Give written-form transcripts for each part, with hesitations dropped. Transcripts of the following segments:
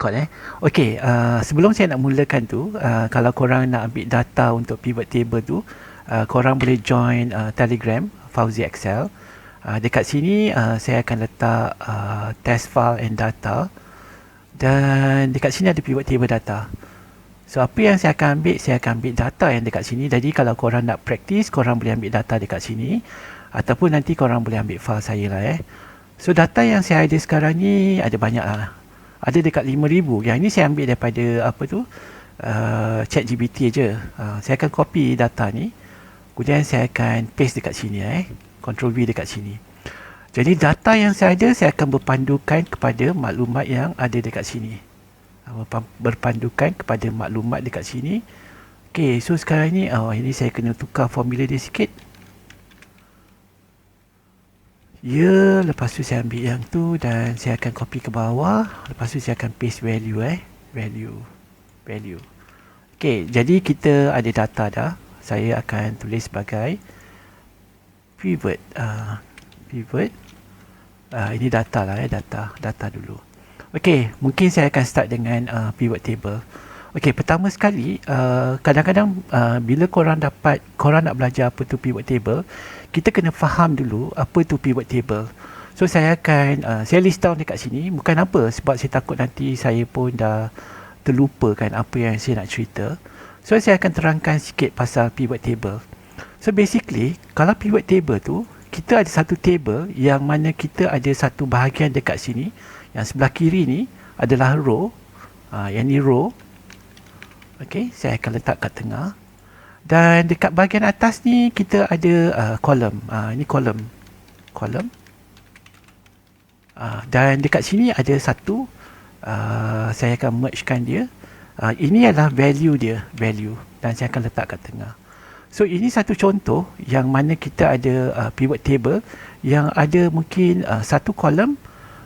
Record Okey, sebelum saya nak mulakan tu, kalau korang nak ambil data untuk pivot table tu, korang boleh join Telegram Fauzi Excel. Dekat sini saya akan letak test file and data, dan dekat sini ada pivot table data. So apa yang saya akan ambil, saya akan ambil data yang dekat sini. Jadi kalau korang nak practice, korang boleh ambil data dekat sini, ataupun nanti korang boleh ambil file saya lah. So data yang saya ada sekarang ni ada banyak lah. Ada dekat 5,000. Yang ni saya ambil daripada ChatGPT je. Saya akan copy data ni, kemudian saya akan paste dekat sini Ctrl V dekat sini. Jadi data yang saya ada, saya akan berpandukan kepada maklumat yang ada dekat sini. Berpandukan kepada maklumat dekat sini. Okey, so sekarang ni ini saya kena tukar formula dia sikit. Ya, lepas tu saya ambil yang tu dan saya akan copy ke bawah. Lepas tu saya akan paste value value. Okey, jadi kita ada data dah. Saya akan tulis sebagai pivot. Ini data lah data dulu. Okey, mungkin saya akan start dengan pivot table. Okey, pertama sekali, kadang-kadang bila korang nak belajar apa tu pivot table, kita kena faham dulu apa tu pivot table. So saya akan saya list down dekat sini, bukan apa sebab saya takut nanti saya pun dah terlupa kan apa yang saya nak cerita. So saya akan terangkan sikit pasal pivot table. So basically, kalau pivot table tu, kita ada satu table yang mana kita ada satu bahagian dekat sini, yang sebelah kiri ni adalah row. Yang ni row. Okey, saya akan letak kat tengah. Dan dekat bahagian atas ni kita ada column. Ini column. Dan dekat sini ada satu, saya akan mergekan dia. Ini adalah value dia, value. Dan saya akan letak kat tengah. So ini satu contoh yang mana kita ada pivot table yang ada mungkin satu column.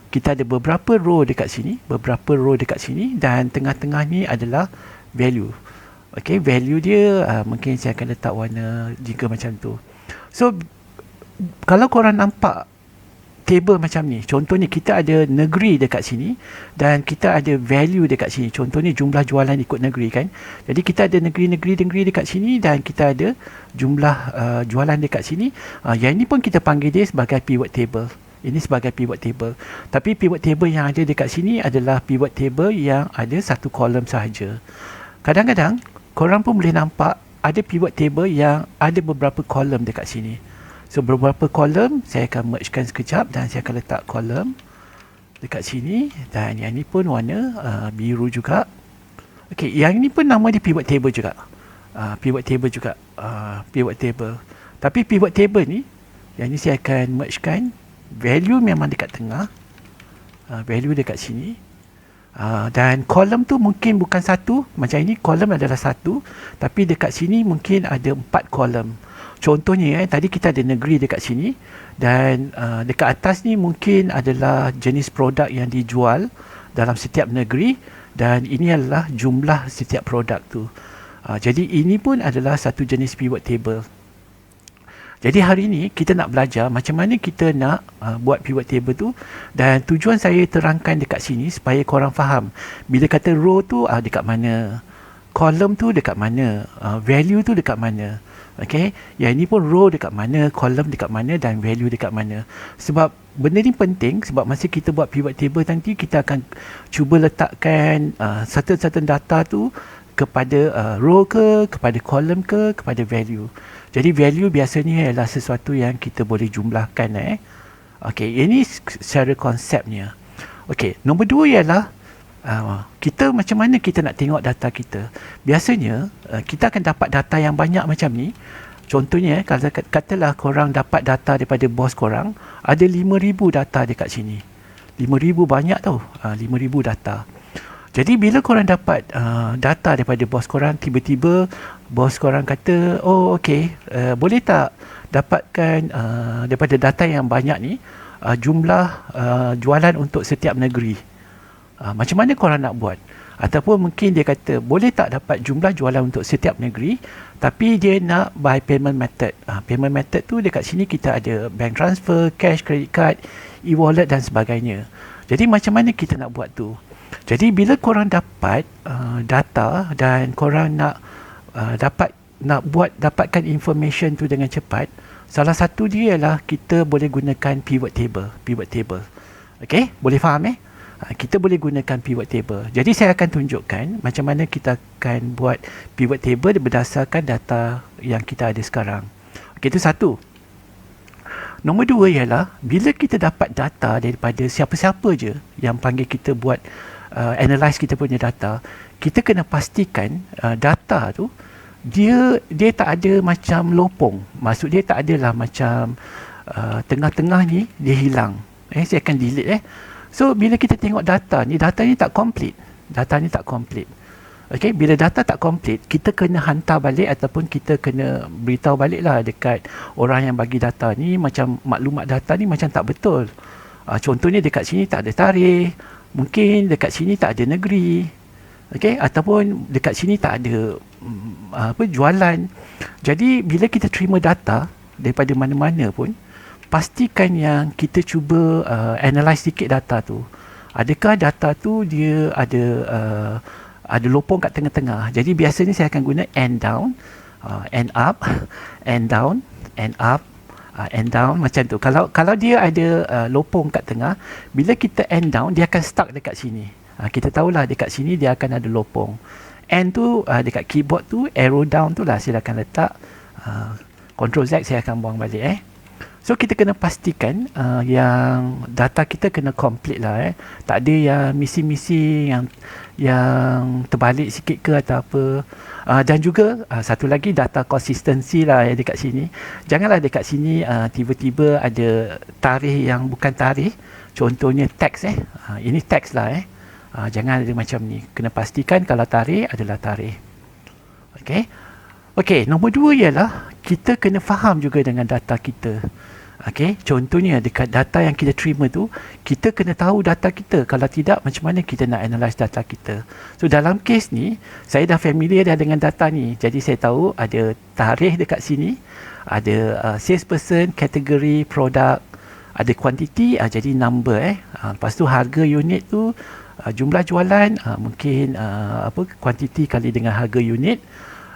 Kita ada beberapa row dekat sini, dan tengah-tengah ni adalah value. Okey, value dia mungkin saya akan letak warna jika macam tu. So kalau korang nampak table macam ni, contohnya kita ada negeri dekat sini dan kita ada value dekat sini. Contohnya jumlah jualan ikut negeri kan. Jadi kita ada negeri dekat sini dan kita ada jumlah jualan dekat sini. Yang ini pun kita panggil dia sebagai pivot table. Ini sebagai pivot table. Tapi pivot table yang ada dekat sini adalah pivot table yang ada satu kolom sahaja. Kadang-kadang korang pun boleh nampak ada pivot table yang ada beberapa kolom dekat sini. So beberapa kolom saya akan mergekan sekejap dan saya akan letak kolom dekat sini, dan yang ni pun warna biru juga. Okey, yang ni pun nama dia pivot table juga. Pivot table. Tapi pivot table ni, yang ni saya akan mergekan. Value memang dekat tengah. Value dekat sini. Dan kolom tu mungkin bukan satu. Macam ini kolom adalah satu, tapi dekat sini mungkin ada 4 kolom. Contohnya tadi kita ada negeri dekat sini, dan dekat atas ni mungkin adalah jenis produk yang dijual dalam setiap negeri, dan ini adalah jumlah setiap produk tu. Jadi ini pun adalah satu jenis pivot table. Jadi hari ni kita nak belajar macam mana kita nak buat pivot table tu, dan tujuan saya terangkan dekat sini supaya korang faham. Bila kata row tu dekat mana, kolom tu dekat mana, value tu dekat mana. Okey, yang ini pun row dekat mana, kolom dekat mana, dan value dekat mana. Sebab benda ni penting, sebab masa kita buat pivot table nanti kita akan cuba letakkan certain data tu kepada row ke, kepada kolom ke, kepada value. Jadi value biasanya adalah sesuatu yang kita boleh jumlahkan. Okey, ini secara konsepnya. Okey, nombor 2 ialah kita macam mana kita nak tengok data kita. Biasanya kita akan dapat data yang banyak macam ni. Contohnya katalah korang dapat data daripada bos korang, ada 5,000 data dekat sini. 5,000 banyak tau. 5,000 data. Jadi bila korang dapat data daripada bos korang, tiba-tiba bos korang kata, oh okey, boleh tak dapatkan daripada data yang banyak ni jumlah jualan untuk setiap negeri. Macam mana korang nak buat? Ataupun mungkin dia kata, boleh tak dapat jumlah jualan untuk setiap negeri, tapi dia nak by payment method. Payment method tu dekat sini kita ada bank transfer, cash, credit card, e-wallet dan sebagainya. Jadi macam mana kita nak buat tu? Jadi bila korang dapat data dan korang nak dapatkan information tu dengan cepat, salah satu dia ialah kita boleh gunakan pivot table. Okey, boleh faham kita boleh gunakan pivot table. Jadi saya akan tunjukkan macam mana kita akan buat pivot table berdasarkan data yang kita ada sekarang. Okey, itu satu. Nombor dua ialah bila kita dapat data daripada siapa-siapa je yang panggil kita buat analyse kita punya data, kita kena pastikan data tu dia tak ada macam lopong. Maksud dia tak adalah macam tengah-tengah ni dia hilang. Saya akan delete So bila kita tengok data ni tak complete. Okey, bila data tak complete, kita kena hantar balik ataupun kita kena beritahu balik lah dekat orang yang bagi data ni macam maklumat data ni macam tak betul. Contohnya dekat sini tak ada tarikh, mungkin dekat sini tak ada negeri. Okey, ataupun dekat sini tak ada jualan. Jadi bila kita terima data daripada mana-mana pun, pastikan yang kita cuba analyse sikit data tu. Adakah data tu dia ada lopong kat tengah-tengah. Jadi biasanya saya akan guna and down, and up, and down, and up, and down macam tu. Kalau dia ada lopong kat tengah, bila kita and down dia akan stuck dekat sini. Kita tahulah dekat sini dia akan ada lopong. And tu dekat keyboard tu arrow down tu lah saya akan letak Ctrl Z, saya akan buang balik So kita kena pastikan yang data kita kena complete lah Tak ada yang missing yang terbalik sikit ke atau apa. Dan juga satu lagi data consistency lah dekat sini. Janganlah dekat sini tiba-tiba ada tarikh yang bukan tarikh. Contohnya teks ini teks lah jangan ada macam ni. Kena pastikan kalau tarikh adalah tarikh. Okey, nombor dua ialah kita kena faham juga dengan data kita. Okey, contohnya dekat data yang kita terima tu, kita kena tahu data kita. Kalau tidak, macam mana kita nak analyse data kita? So dalam kes ni, saya dah familiar dah dengan data ni. Jadi saya tahu ada tarikh dekat sini, ada salesperson, kategori, produk, ada quantity, jadi number lepas tu harga unit tu, jumlah jualan, mungkin quantity kali dengan harga unit.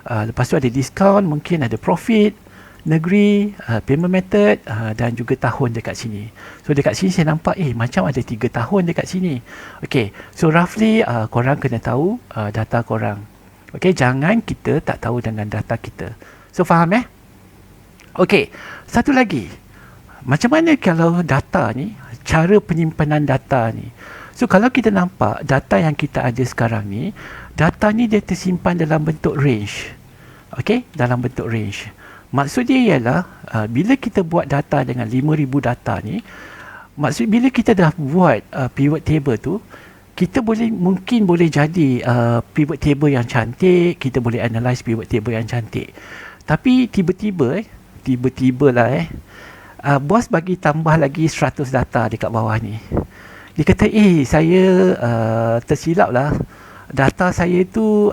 Lepas tu ada diskaun, mungkin ada profit, negeri, payment method dan juga tahun dekat sini. So dekat sini saya nampak macam ada 3 tahun dekat sini. Okey, so roughly korang kena tahu data korang. Okey, jangan kita tak tahu dengan data kita. So faham Okey, satu lagi. Macam mana kalau data ni, cara penyimpanan data ni? So kalau kita nampak data yang kita ada sekarang ni, data ni dia tersimpan dalam bentuk range. Okey, dalam bentuk range. Maksud dia ialah bila kita buat data dengan 5,000 data ni, maksud bila kita dah buat pivot table tu, kita mungkin boleh jadi pivot table yang cantik, kita boleh analyse pivot table yang cantik. Tapi tiba-tiba lah bos bagi tambah lagi 100 data dekat bawah ni. Dia kata saya tersilap lah. Data saya tu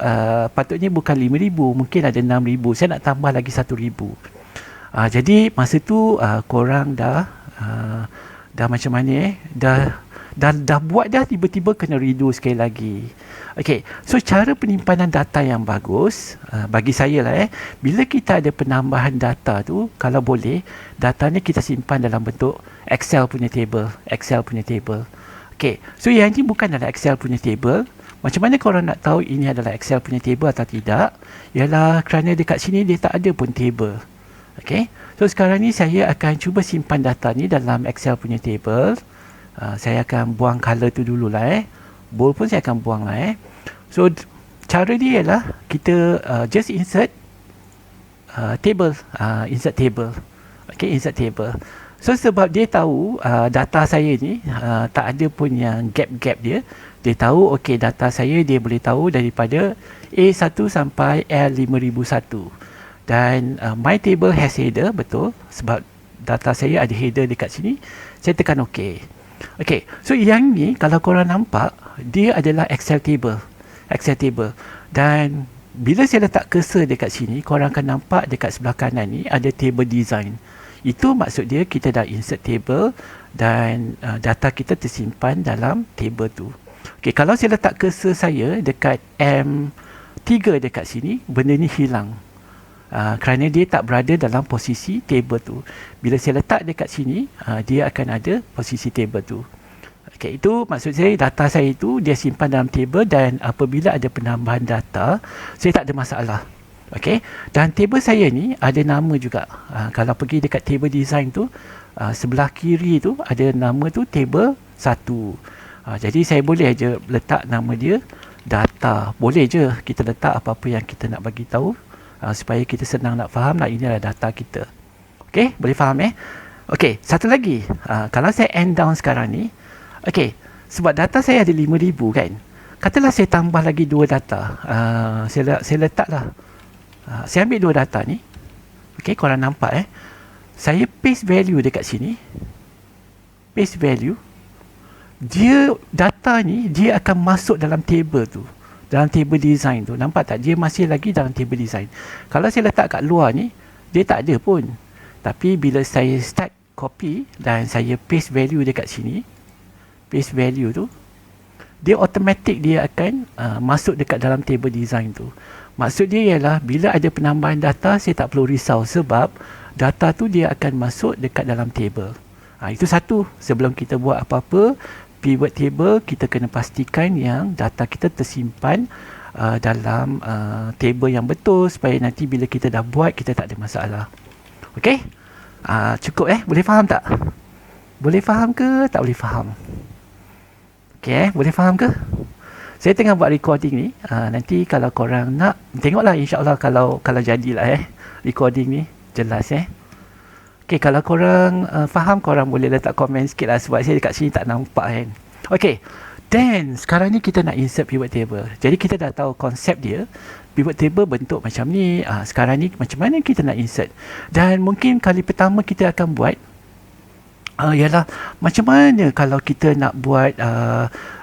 patutnya bukan 5,000, mungkin ada 6,000. Saya nak tambah lagi 1,000. Jadi masa tu korang dah macam mana dah buat dah, tiba-tiba kena redo sekali lagi. Okey, so cara penyimpanan data yang bagus bagi saya lah bila kita ada penambahan data tu, kalau boleh data ni kita simpan dalam bentuk Excel punya table. Okey, so yang ni bukan dalam Excel punya table. Macam mana korang nak tahu ini adalah Excel punya table atau tidak? Ialah kerana dekat sini dia tak ada pun table. Okey, so sekarang ni saya akan cuba simpan data ni dalam Excel punya table. Saya akan buang color tu dululah bold pun saya akan buang lah So cara dia ialah kita just insert table, insert table. Okey, insert table. So sebab dia tahu data saya ni tak ada pun yang gap-gap dia. Dia tahu okey, data saya dia boleh tahu daripada A1 sampai L5001. Dan my table has header, betul, sebab data saya ada header dekat sini. Saya tekan OK. Okey, so yang ni kalau korang nampak, dia adalah Excel table. Dan bila saya letak cursor dekat sini, korang akan nampak dekat sebelah kanan ni ada table design. Itu maksud dia kita dah insert table dan data kita tersimpan dalam table tu. Okey, kalau saya letak cursor saya dekat M3 dekat sini, benda ni hilang. Kerana dia tak berada dalam posisi table tu. Bila saya letak dekat sini, dia akan ada posisi table tu. Okey, itu maksud saya data saya itu dia simpan dalam table, dan apabila ada penambahan data, saya tak ada masalah. Okey, dan table saya ni ada nama juga. Kalau pergi dekat table design tu, sebelah kiri tu ada nama tu table 1. Jadi saya boleh aja letak nama dia data. Boleh je kita letak apa-apa yang kita nak bagi tahu, supaya kita senang nak faham lah ini adalah data kita. Okey, boleh faham Okey, satu lagi. Kalau saya end down sekarang ni, okey, sebab data saya ada 5,000 kan. Katalah saya tambah lagi 2 data. Saya letaklah. Saya ambil 2 data ni. Okey, korang nampak saya paste value dekat sini. Paste value. Dia data ni dia akan masuk dalam table tu. Dalam table design tu. Nampak tak? Dia masih lagi dalam table design. Kalau saya letak kat luar ni, dia tak ada pun. Tapi bila saya start copy dan saya paste value dekat sini, paste value tu, dia automatic dia akan masuk dekat dalam table design tu. Maksud dia ialah bila ada penambahan data, saya tak perlu risau sebab data tu dia akan masuk dekat dalam table. Itu satu. Sebelum kita buat apa-apa, pivot table, kita kena pastikan yang data kita tersimpan dalam table yang betul supaya nanti bila kita dah buat, kita tak ada masalah. Okey? Cukup boleh faham tak? Boleh faham ke tak boleh faham? Okey boleh faham ke? Saya tengah buat recording ni. Nanti kalau korang nak, tengoklah insya-Allah kalau jadilah recording ni jelas Okey, kalau korang faham, korang boleh letak komen sikit lah sebab saya dekat sini tak nampak kan. Okey, then sekarang ni kita nak insert pivot table. Jadi kita dah tahu konsep dia. Pivot table bentuk macam ni. Sekarang ni macam mana kita nak insert. Dan mungkin kali pertama kita akan buat ialah macam mana kalau kita nak buat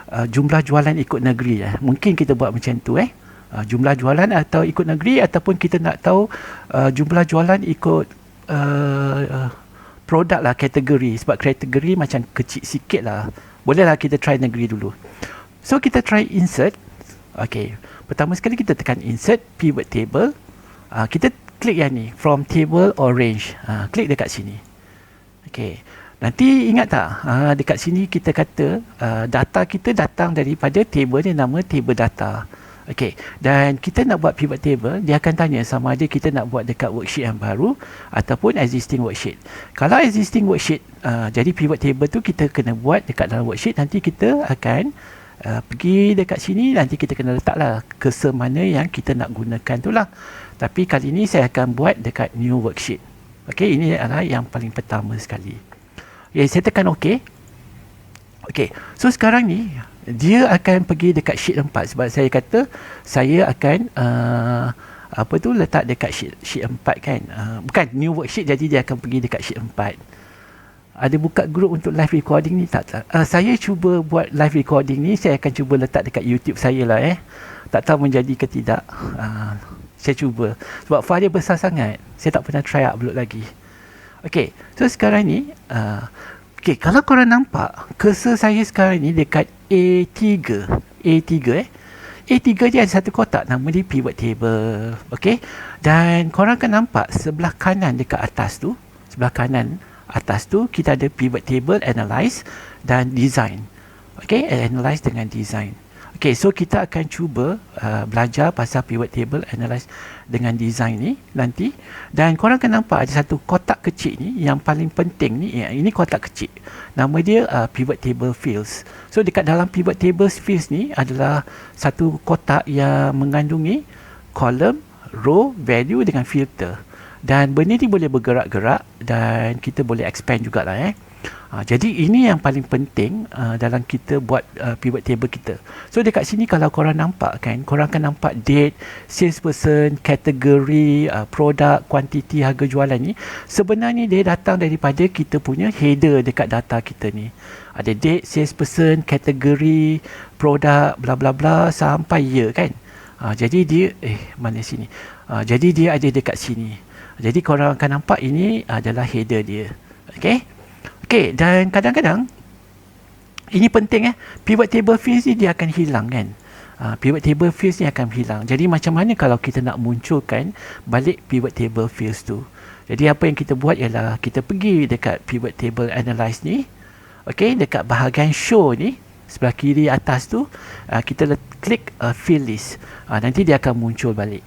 jumlah jualan ikut negeri. Mungkin kita buat macam tu jumlah jualan atau ikut negeri, ataupun kita nak tahu jumlah jualan ikut produk lah, kategori. Sebab kategori macam kecil sikit lah. Boleh lah kita try negeri dulu. So kita try insert. Okay, pertama sekali kita tekan insert pivot table. Kita klik yang ni, from table or range. Klik dekat sini. Okay, nanti ingat tak dekat sini kita kata data kita datang daripada table ni, nama table data. Okey, dan kita nak buat pivot table, dia akan tanya sama ada kita nak buat dekat worksheet yang baru ataupun existing worksheet. Kalau existing worksheet, jadi pivot table tu kita kena buat dekat dalam worksheet. Nanti kita akan pergi dekat sini, nanti kita kena letaklah cursor mana yang kita nak gunakan tu lah. Tapi kali ni saya akan buat dekat new worksheet. Okey, ini adalah yang paling pertama sekali. Okay, saya tekan OK. Okey, so sekarang ni dia akan pergi dekat sheet 4 sebab saya kata saya akan letak dekat sheet 4 kan. Bukan new worksheet, jadi dia akan pergi dekat sheet 4. Ada buka group untuk live recording ni tak? Saya cuba buat live recording ni, saya akan cuba letak dekat YouTube saya lah Tak tahu menjadi ke tidak. Saya cuba sebab file dia besar sangat. Saya tak pernah try upload lagi. Okey, so sekarang ni okey, kalau korang nampak cursor saya sekarang ni dekat A3. A3 dia ada satu kotak nama dia pivot table. Okey. Dan korang akan nampak sebelah kanan dekat atas tu, sebelah kanan atas tu kita ada pivot table, analyze dan design. Okey, analyze dengan design. Okey, so kita akan cuba belajar pasal pivot table, analyze dengan design ni nanti. Dan korang akan nampak ada satu kotak kecil ni yang paling penting ni. Ini kotak kecil. Nama dia pivot table fields. So dekat dalam pivot table fields ni adalah satu kotak yang mengandungi column, row, value dengan filter. Dan benda ni boleh bergerak-gerak dan kita boleh expand jugalah jadi ini yang paling penting dalam kita buat pivot table kita. So dekat sini kalau korang nampak kan, korang akan nampak date, salesperson, kategori, produk, kuantiti, harga jualan ni. Sebenarnya dia datang daripada kita punya header dekat data kita ni. Ada date, salesperson, kategori, produk, bla bla bla sampai year kan. Jadi dia mana sini? Jadi dia ada dekat sini. Jadi korang akan nampak ini adalah header dia. Okey. Okey, dan kadang-kadang ini penting pivot table fields ni dia akan hilang kan. Pivot table fields ni akan hilang. Jadi macam mana kalau kita nak munculkan balik pivot table fields tu? Jadi apa yang kita buat ialah kita pergi dekat pivot table analyze ni. Okey, dekat bahagian show ni sebelah kiri atas tu kita klik field list. Nanti dia akan muncul balik.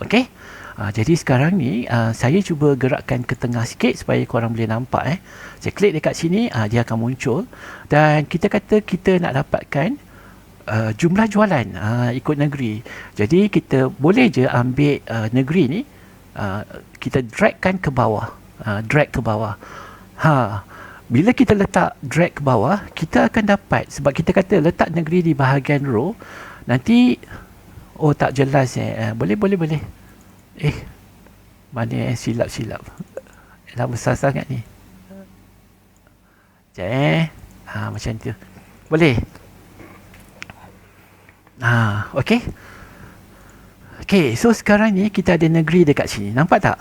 Okey. Jadi sekarang ni saya cuba gerakkan ke tengah sikit supaya korang boleh nampak Saya klik dekat sini, dia akan muncul dan kita kata kita nak dapatkan jumlah jualan ikut negeri. Jadi kita boleh je ambil negeri ni, kita dragkan ke bawah. Drag ke bawah. Bila kita letak drag ke bawah, kita akan dapat, sebab kita kata letak negeri di bahagian row, nanti tak jelas boleh. Mana silap dah besar sangat ni. Sekejap macam tu boleh. Okey, so sekarang ni kita ada negeri dekat sini, nampak tak?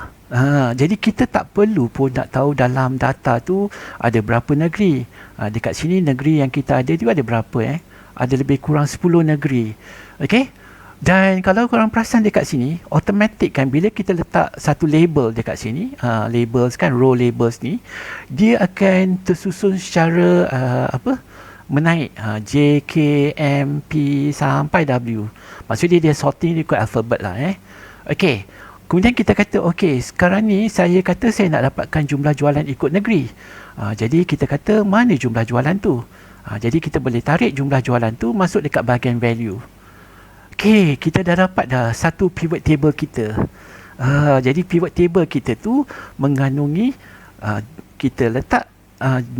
Jadi kita tak perlu pun nak tahu dalam data tu ada berapa negeri. Dekat sini negeri yang kita ada tu ada berapa ada lebih kurang 10 negeri. Okey. Dan kalau korang perasan dekat sini, automatik kan bila kita letak satu label dekat sini, labels kan, row labels ni, dia akan tersusun secara menaik J, K, M, P sampai W. Maksudnya dia sorting ikut alfabet lah Okey. Kemudian kita kata sekarang ni saya kata saya nak dapatkan jumlah jualan ikut negeri. Jadi kita kata mana jumlah jualan tu? Jadi kita boleh tarik jumlah jualan tu masuk dekat bahagian value. Okey, kita dah dapat satu pivot table kita. Jadi pivot table kita tu mengandungi kita letak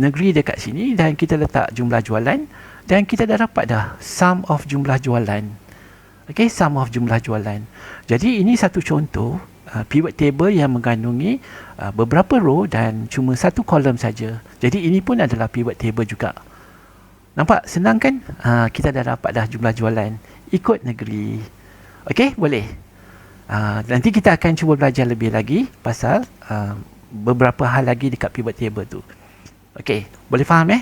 negeri dekat sini dan kita letak jumlah jualan dan kita dah dapat sum of jumlah jualan. Okey, sum of jumlah jualan. Jadi ini satu contoh pivot table yang mengandungi beberapa row dan cuma satu kolom saja. Jadi ini pun adalah pivot table juga. Nampak senang kan? Kita dah dapat jumlah jualan ikut negeri. Okey, boleh. Nanti kita akan cuba belajar lebih lagi pasal beberapa hal lagi dekat pivot table tu. Okey, boleh faham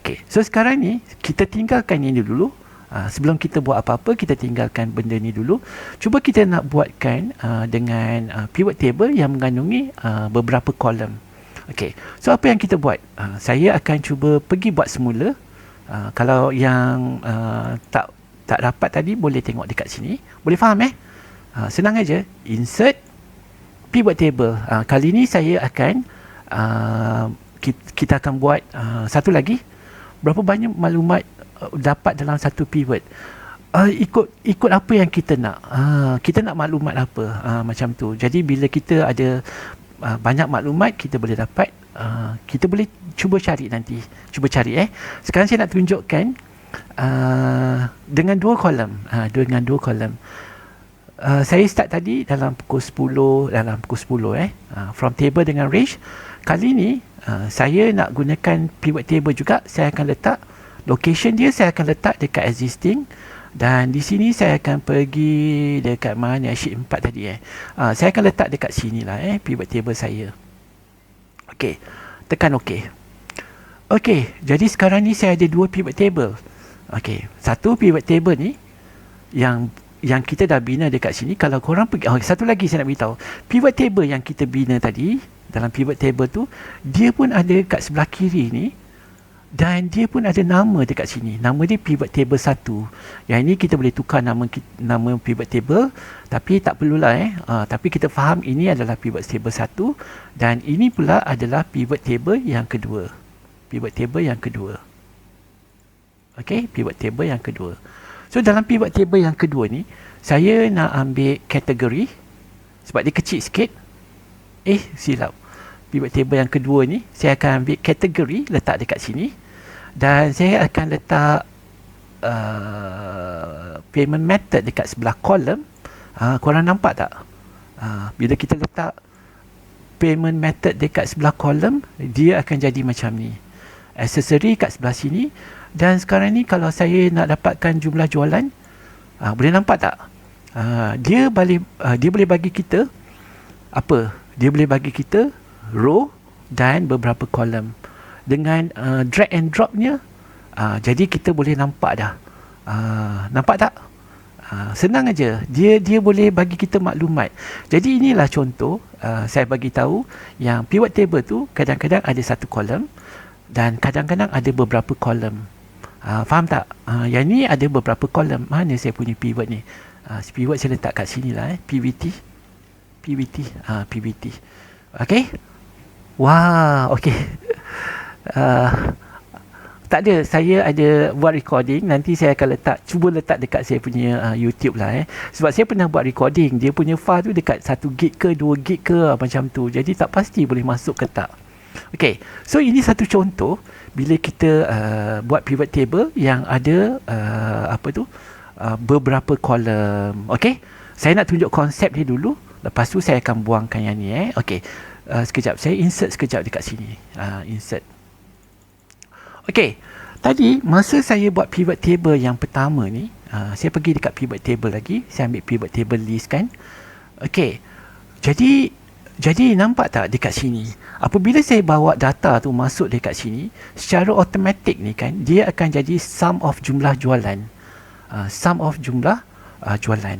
Okey, so sekarang ni kita tinggalkan ini dulu. Sebelum kita buat apa-apa, kita tinggalkan benda ni dulu. Cuba kita nak buatkan dengan pivot table yang mengandungi beberapa kolom. Okey, so apa yang kita buat? Saya akan cuba pergi buat semula. Kalau yang tak dapat tadi, boleh tengok dekat sini. Boleh faham senang aja. Insert pivot table. Kali ni saya akan kita akan buat satu lagi. Berapa banyak maklumat dapat dalam satu pivot? Ikut apa yang kita nak. Kita nak maklumat apa, macam tu. Jadi bila kita ada banyak maklumat, kita boleh dapat, kita boleh cuba cari nanti. Cuba cari Sekarang saya nak tunjukkan dengan dua kolom. Saya start tadi dalam pukul 10 from table dengan range. Kali ni saya nak gunakan pivot table juga. Saya akan letak location dia, saya akan letak dekat existing. Dan di sini saya akan pergi dekat mana sheet 4 tadi saya akan letak dekat sini lah pivot table saya. Okey, tekan OK. Okey, jadi sekarang ni saya ada dua pivot table. Okey, satu pivot table ni yang kita dah bina dekat sini. Kalau korang pergi, satu lagi saya nak beritahu. Pivot table yang kita bina tadi, dalam pivot table tu, dia pun ada kat sebelah kiri ni. Dan dia pun ada nama dekat sini. Nama dia pivot table 1. Yang ini kita boleh tukar nama pivot table. Tapi tak perlulah tapi kita faham ini adalah pivot table 1. Dan ini pula adalah pivot table yang kedua. Pivot table yang kedua. Okey, pivot table yang kedua. So dalam pivot table yang kedua ni, saya nak ambil kategori. Sebab dia kecil sikit. Silap. Pivot table yang kedua ni, saya akan ambil kategori, letak dekat sini. Dan saya akan letak payment method dekat sebelah kolom. Korang nampak tak? Bila kita letak payment method dekat sebelah kolom, dia akan jadi macam ni. Accessory kat sebelah sini. Dan sekarang ni kalau saya nak dapatkan jumlah jualan, boleh nampak tak? Dia boleh bagi kita apa? Dia boleh bagi kita row dan beberapa kolom. Dengan drag and dropnya, Jadi kita boleh nampak dah. Nampak tak? Senang aja. Dia boleh bagi kita maklumat. Jadi inilah contoh saya bagi tahu yang pivot table tu kadang-kadang ada satu kolom dan kadang-kadang ada beberapa kolom. Faham tak? Yang ni ada beberapa kolom. Mana saya punya pivot ni? Pivot saya letak kat sini lah. PVT. PVT. Okay? Wah, okay. Tak ada, saya ada buat recording. Nanti saya akan cuba letak dekat saya punya YouTube lah. Sebab saya pernah buat recording. Dia punya file tu dekat 1 gig ke 2 gig ke macam tu. Jadi tak pasti boleh masuk ke tak. Okay, so ini satu contoh bila kita buat pivot table yang ada beberapa kolom. Okay, saya nak tunjuk konsep dia dulu. Lepas tu saya akan buangkan yang ni. Okay, sekejap. Saya insert sekejap dekat sini. Insert. Okey, tadi masa saya buat pivot table yang pertama ni, saya pergi dekat pivot table lagi, saya ambil pivot table list kan. Okey, jadi nampak tak dekat sini? Apabila saya bawa data tu masuk dekat sini, secara automatik ni kan, dia akan jadi sum of jumlah jualan. Sum of jumlah jualan.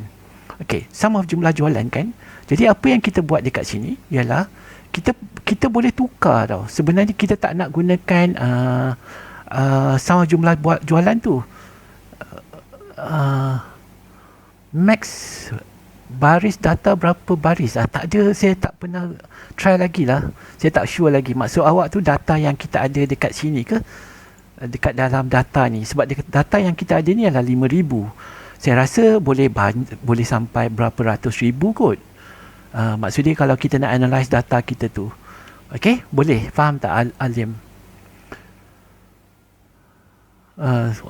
Okey, sum of jumlah jualan kan. Jadi apa yang kita buat dekat sini ialah kita boleh tukar tau. Sebenarnya kita tak nak gunakan sama jumlah jualan tu. Max baris data berapa baris? Tak ada, saya tak pernah try lagi lah. Saya tak sure lagi. Maksud awak tu data yang kita ada dekat sini ke? Dekat dalam data ni. Sebab data yang kita ada ni adalah 5,000. Saya rasa boleh sampai berapa ratus ribu kot. Maksudnya kalau kita nak analyse data kita tu, okay, boleh faham tak Alim?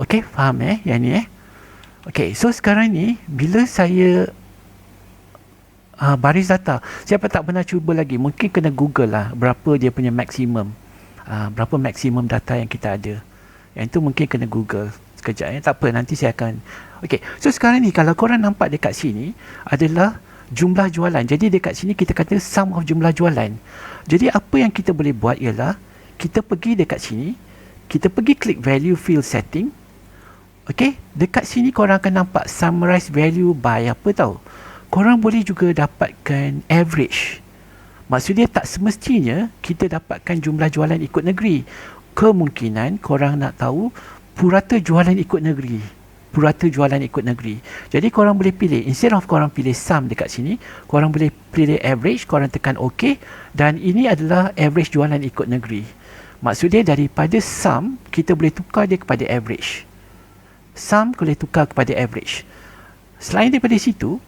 Okay, faham yang ni okay, so sekarang ni bila saya baris data, siapa tak pernah cuba lagi, mungkin kena google lah berapa dia punya maksimum, berapa maksimum data yang kita ada. Yang tu mungkin kena google sekejap tak apa, nanti saya akan. Okay, so sekarang ni kalau korang nampak dekat sini adalah jumlah jualan. Jadi dekat sini kita kata sum of jumlah jualan. Jadi apa yang kita boleh buat ialah kita pergi dekat sini, kita pergi klik value field setting. Okey, dekat sini korang akan nampak summarize value by apa tahu. Korang boleh juga dapatkan average. Maksudnya tak semestinya kita dapatkan jumlah jualan ikut negeri. Kemungkinan korang nak tahu purata jualan ikut negeri. Jadi korang boleh pilih, instead of korang pilih sum dekat sini, korang boleh pilih average, korang tekan OK, dan ini adalah average jualan ikut negeri. Maksudnya daripada sum kita boleh tukar dia kepada average. Sum boleh tukar kepada average. Selain daripada situ,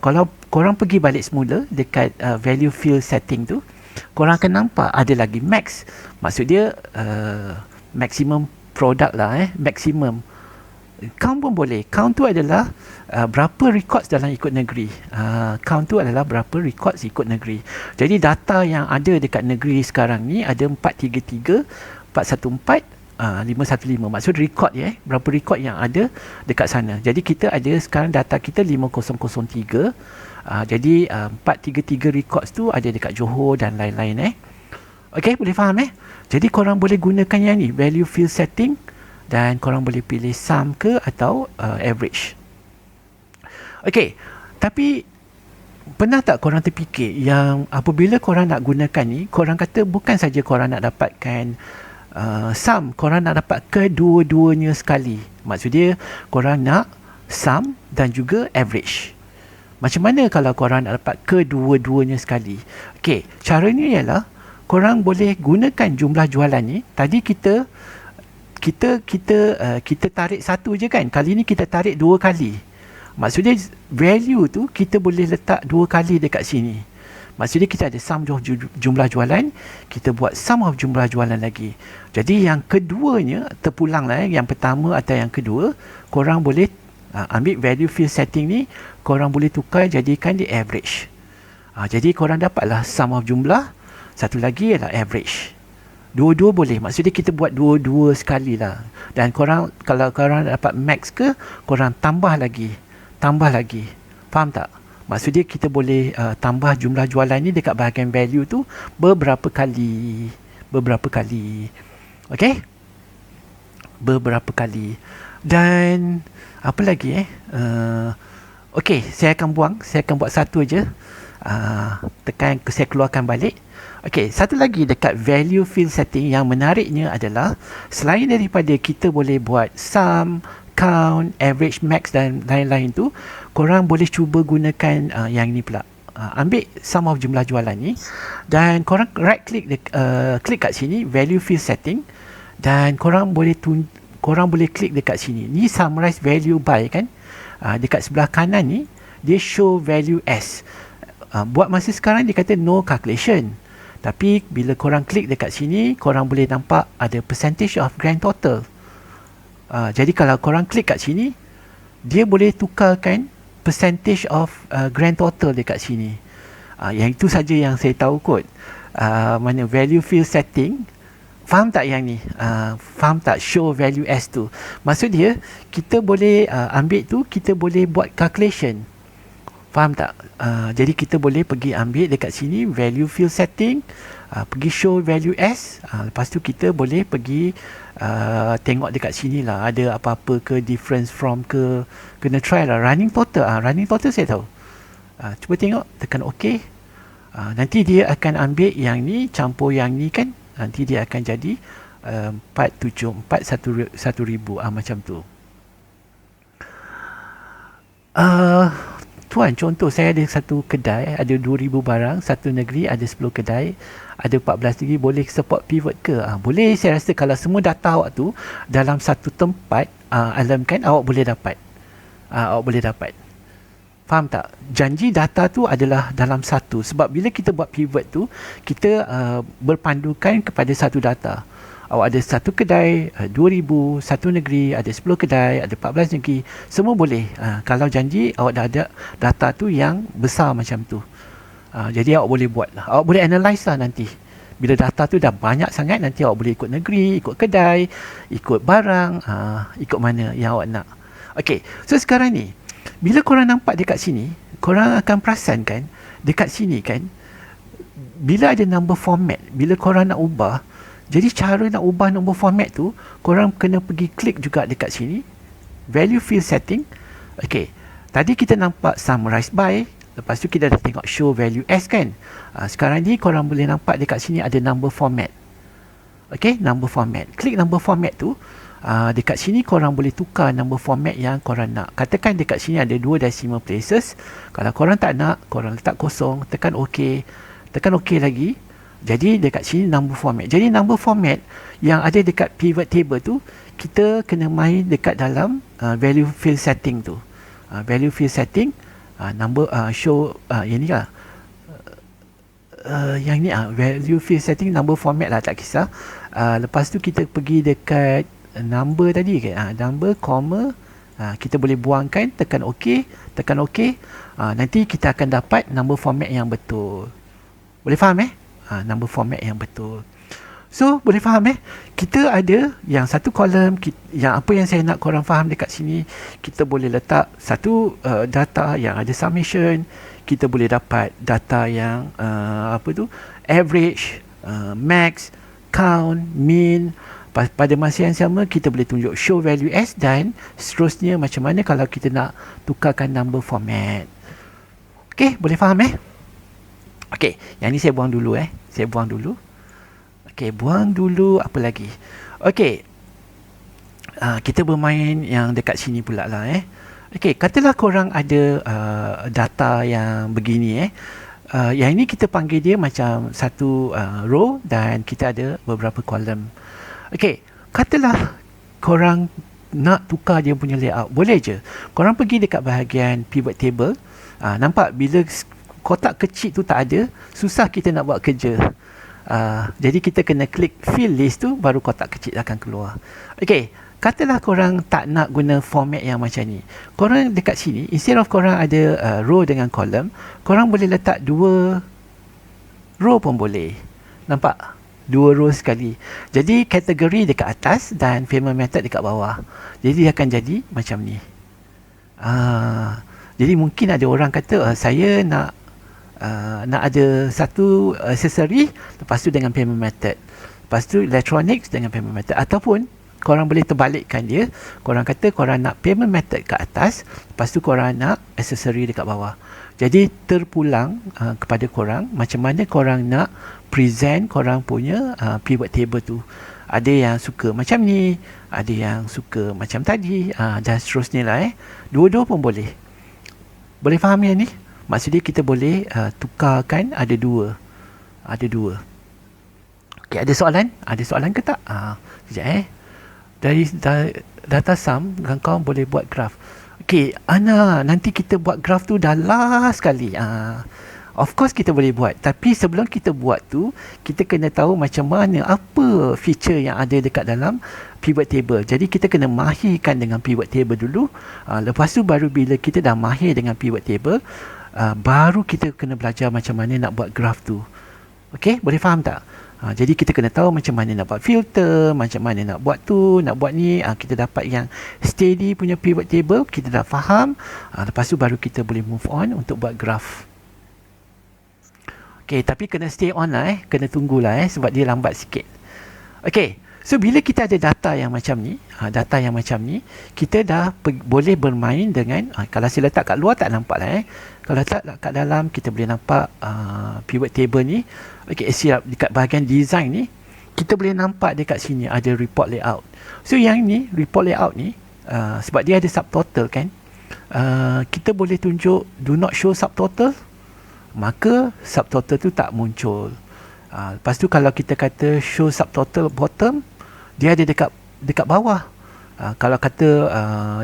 kalau korang pergi balik semula dekat value field setting tu, korang akan nampak ada lagi max. Maksud dia maximum product lah, maximum. Count pun boleh. Count tu adalah berapa records dalam ikut negeri. Count tu adalah berapa records ikut negeri. Jadi data yang ada dekat negeri sekarang ni ada 433, 414, 515. Maksud record berapa record yang ada dekat sana. Jadi kita ada sekarang data kita 5003. Jadi 433 records tu ada dekat Johor dan lain-lain Okey, boleh faham Jadi korang boleh gunakan yang ni, value field setting, dan korang boleh pilih sum ke atau average. Okey, tapi pernah tak korang terfikir yang apabila korang nak gunakan ni, korang kata bukan saja korang nak dapatkan sum, korang nak dapat kedua-duanya sekali. Maksudnya korang nak sum dan juga average. Macam mana kalau korang nak dapat kedua-duanya sekali? Okey, caranya ialah korang boleh gunakan jumlah jualan ni. Tadi kita tarik satu je kan. Kali ni kita tarik 2 kali. Maksudnya value tu kita boleh letak 2 kali dekat sini. Maksudnya kita ada sum of jumlah jualan, kita buat sum of jumlah jualan lagi. Jadi yang keduanya terpulang lah yang pertama atau yang kedua, korang boleh ambil value field setting ni, korang boleh tukar jadikan di average. Jadi korang dapatlah sum of jumlah, satu lagi ialah average. Dua-dua boleh. Maksudnya kita buat dua-dua sekali lah. Dan korang, kalau korang dapat max ke, korang tambah lagi. Faham tak? Maksudnya kita boleh tambah jumlah jualan ni dekat bahagian value tu beberapa kali. Okey? beberapa kali. Dan apa lagi okey, saya akan buat satu je. Tekan, saya keluarkan balik. Okey, satu lagi dekat value field setting yang menariknya adalah selain daripada kita boleh buat sum, count, average, max dan lain-lain tu, korang boleh cuba gunakan yang ni pula. Ambil sum of jumlah jualan ni dan korang right click klik kat sini value field setting dan korang boleh klik dekat sini. Ni summarize value by kan. Dekat sebelah kanan ni dia show value as. Buat masa sekarang dia kata no calculation. Tapi bila korang klik dekat sini, korang boleh nampak ada percentage of grand total. Jadi kalau korang klik kat sini, dia boleh tukarkan percentage of grand total dekat sini. Yang itu saja yang saya tahu kot. Mana value field setting. Faham tak yang ni? Faham tak show value as tu? Maksud dia, kita boleh ambil tu, kita boleh buat calculation. Faham tak? Jadi kita boleh pergi ambil dekat sini value field setting, pergi show value as, lepas tu kita boleh pergi tengok dekat sini lah ada apa-apa ke difference from ke, kena try lah running total. Running total saya tahu. Cuba tengok, tekan OK. Nanti dia akan ambil yang ni campur yang ni kan, nanti dia akan jadi 474 1000 macam tu. Tuan, contoh saya ada satu kedai, ada 2000 barang, satu negeri ada 10 kedai, ada 14 negeri, boleh support pivot ke? Boleh, saya rasa kalau semua data awak tu dalam satu tempat, alam kan, awak boleh dapat. Awak boleh dapat. Faham tak? Janji data tu adalah dalam satu. Sebab bila kita buat pivot tu, kita berpandukan kepada satu data. Awak ada satu kedai, 2000, satu negeri, ada 10 kedai, ada 14 negeri, semua boleh. Kalau janji awak dah ada data tu yang besar macam tu. Jadi awak boleh buat lah. Awak boleh analyse lah nanti. Bila data tu dah banyak sangat, nanti awak boleh ikut negeri, ikut kedai, ikut barang, ikut mana yang awak nak. Okay, so sekarang ni, bila korang nampak dekat sini, korang akan perasan kan, dekat sini kan, bila ada number format, bila korang nak ubah, jadi cara nak ubah nombor format tu, korang kena pergi klik juga dekat sini, value field setting. Okay, tadi kita nampak summarize by, lepas tu kita dah tengok show value as kan. Sekarang ni korang boleh nampak dekat sini ada number format. Okay, number format. Klik number format tu, dekat sini korang boleh tukar number format yang korang nak. Katakan dekat sini ada 2 decimal places. Kalau korang tak nak, korang letak kosong, tekan OK. Tekan OK lagi. Jadi dekat sini number format. Jadi number format yang ada dekat pivot table tu, kita kena main dekat dalam value field setting tu. Value field setting, number show yang ni lah. Yang ni value field setting number format lah, tak kisah. Lepas tu kita pergi dekat number tadi kan, number, comma, kita boleh buangkan, tekan OK, tekan OK. Nanti kita akan dapat number format yang betul. Boleh faham number format yang betul. So boleh faham kita ada yang satu kolom, yang apa yang saya nak korang faham dekat sini, kita boleh letak satu data yang ada summation, kita boleh dapat data yang average, max, count, mean. Pada masa yang sama kita boleh tunjuk show value as dan seterusnya macam mana kalau kita nak tukarkan number format. Okay, boleh faham Okey, yang ni saya buang dulu Saya buang dulu. Okey, buang dulu apa lagi? Okey. Kita bermain yang dekat sini pula lah Okey, katalah korang ada data yang begini yang ini kita panggil dia macam satu row dan kita ada beberapa kolom. Okey, katalah korang nak tukar dia punya layout. Boleh je. Korang pergi dekat bahagian pivot table. Nampak bila kotak kecil tu tak ada, susah kita nak buat kerja. Jadi kita kena klik fill list tu, baru kotak kecil akan keluar. Okey, katalah korang tak nak guna format yang macam ni. Korang dekat sini, instead of korang ada row dengan column, korang boleh letak 2 row pun boleh. Nampak? 2 row sekali. Jadi kategori dekat atas dan payment method dekat bawah. Jadi dia akan jadi macam ni. Jadi mungkin ada orang kata saya nak ada satu aksesori, lepas tu dengan payment method, lepas tu electronics dengan payment method, ataupun korang boleh terbalikkan dia. Korang kata korang nak payment method kat atas, lepas tu korang nak aksesori dekat bawah. Jadi terpulang kepada korang macam mana korang nak present korang punya pivot table tu. Ada yang suka macam ni, ada yang suka macam tadi, dan seterusnya lah. Dua-dua pun boleh. Boleh faham yang ni? Maksudnya kita boleh tukarkan ada dua. Okay, ada soalan? Ada soalan ke tak? Sekejap Dari data sum, kawan-kawan boleh buat graf. Okay, Ana, nanti kita buat graf tu dah last sekali. Of course kita boleh buat. Tapi sebelum kita buat tu, kita kena tahu macam mana, apa feature yang ada dekat dalam pivot table. Jadi kita kena mahirkan dengan pivot table dulu. Lepas tu baru bila kita dah mahir dengan pivot table, baru kita kena belajar macam mana nak buat graf tu. Okay, boleh faham tak? Jadi kita kena tahu macam mana nak buat filter, macam mana nak buat tu, nak buat ni. Kita dapat yang steady punya pivot table, kita dah faham. Lepas tu baru kita boleh move on untuk buat graf. Okay, tapi kena stay on lah kena tunggulah sebab dia lambat sikit. Okay, so bila kita ada data yang macam ni, kita dah boleh bermain dengan, kalau saya letak kat luar tak nampak lah kalau letak kat dalam, kita boleh nampak pivot table ni. Okay, siap dekat bahagian design ni, kita boleh nampak dekat sini ada report layout. So yang ni, report layout ni, sebab dia ada subtotal kan, kita boleh tunjuk do not show subtotal, maka subtotal tu tak muncul. Lepas tu kalau kita kata show subtotal bottom, dia ada dekat bawah. Kalau kata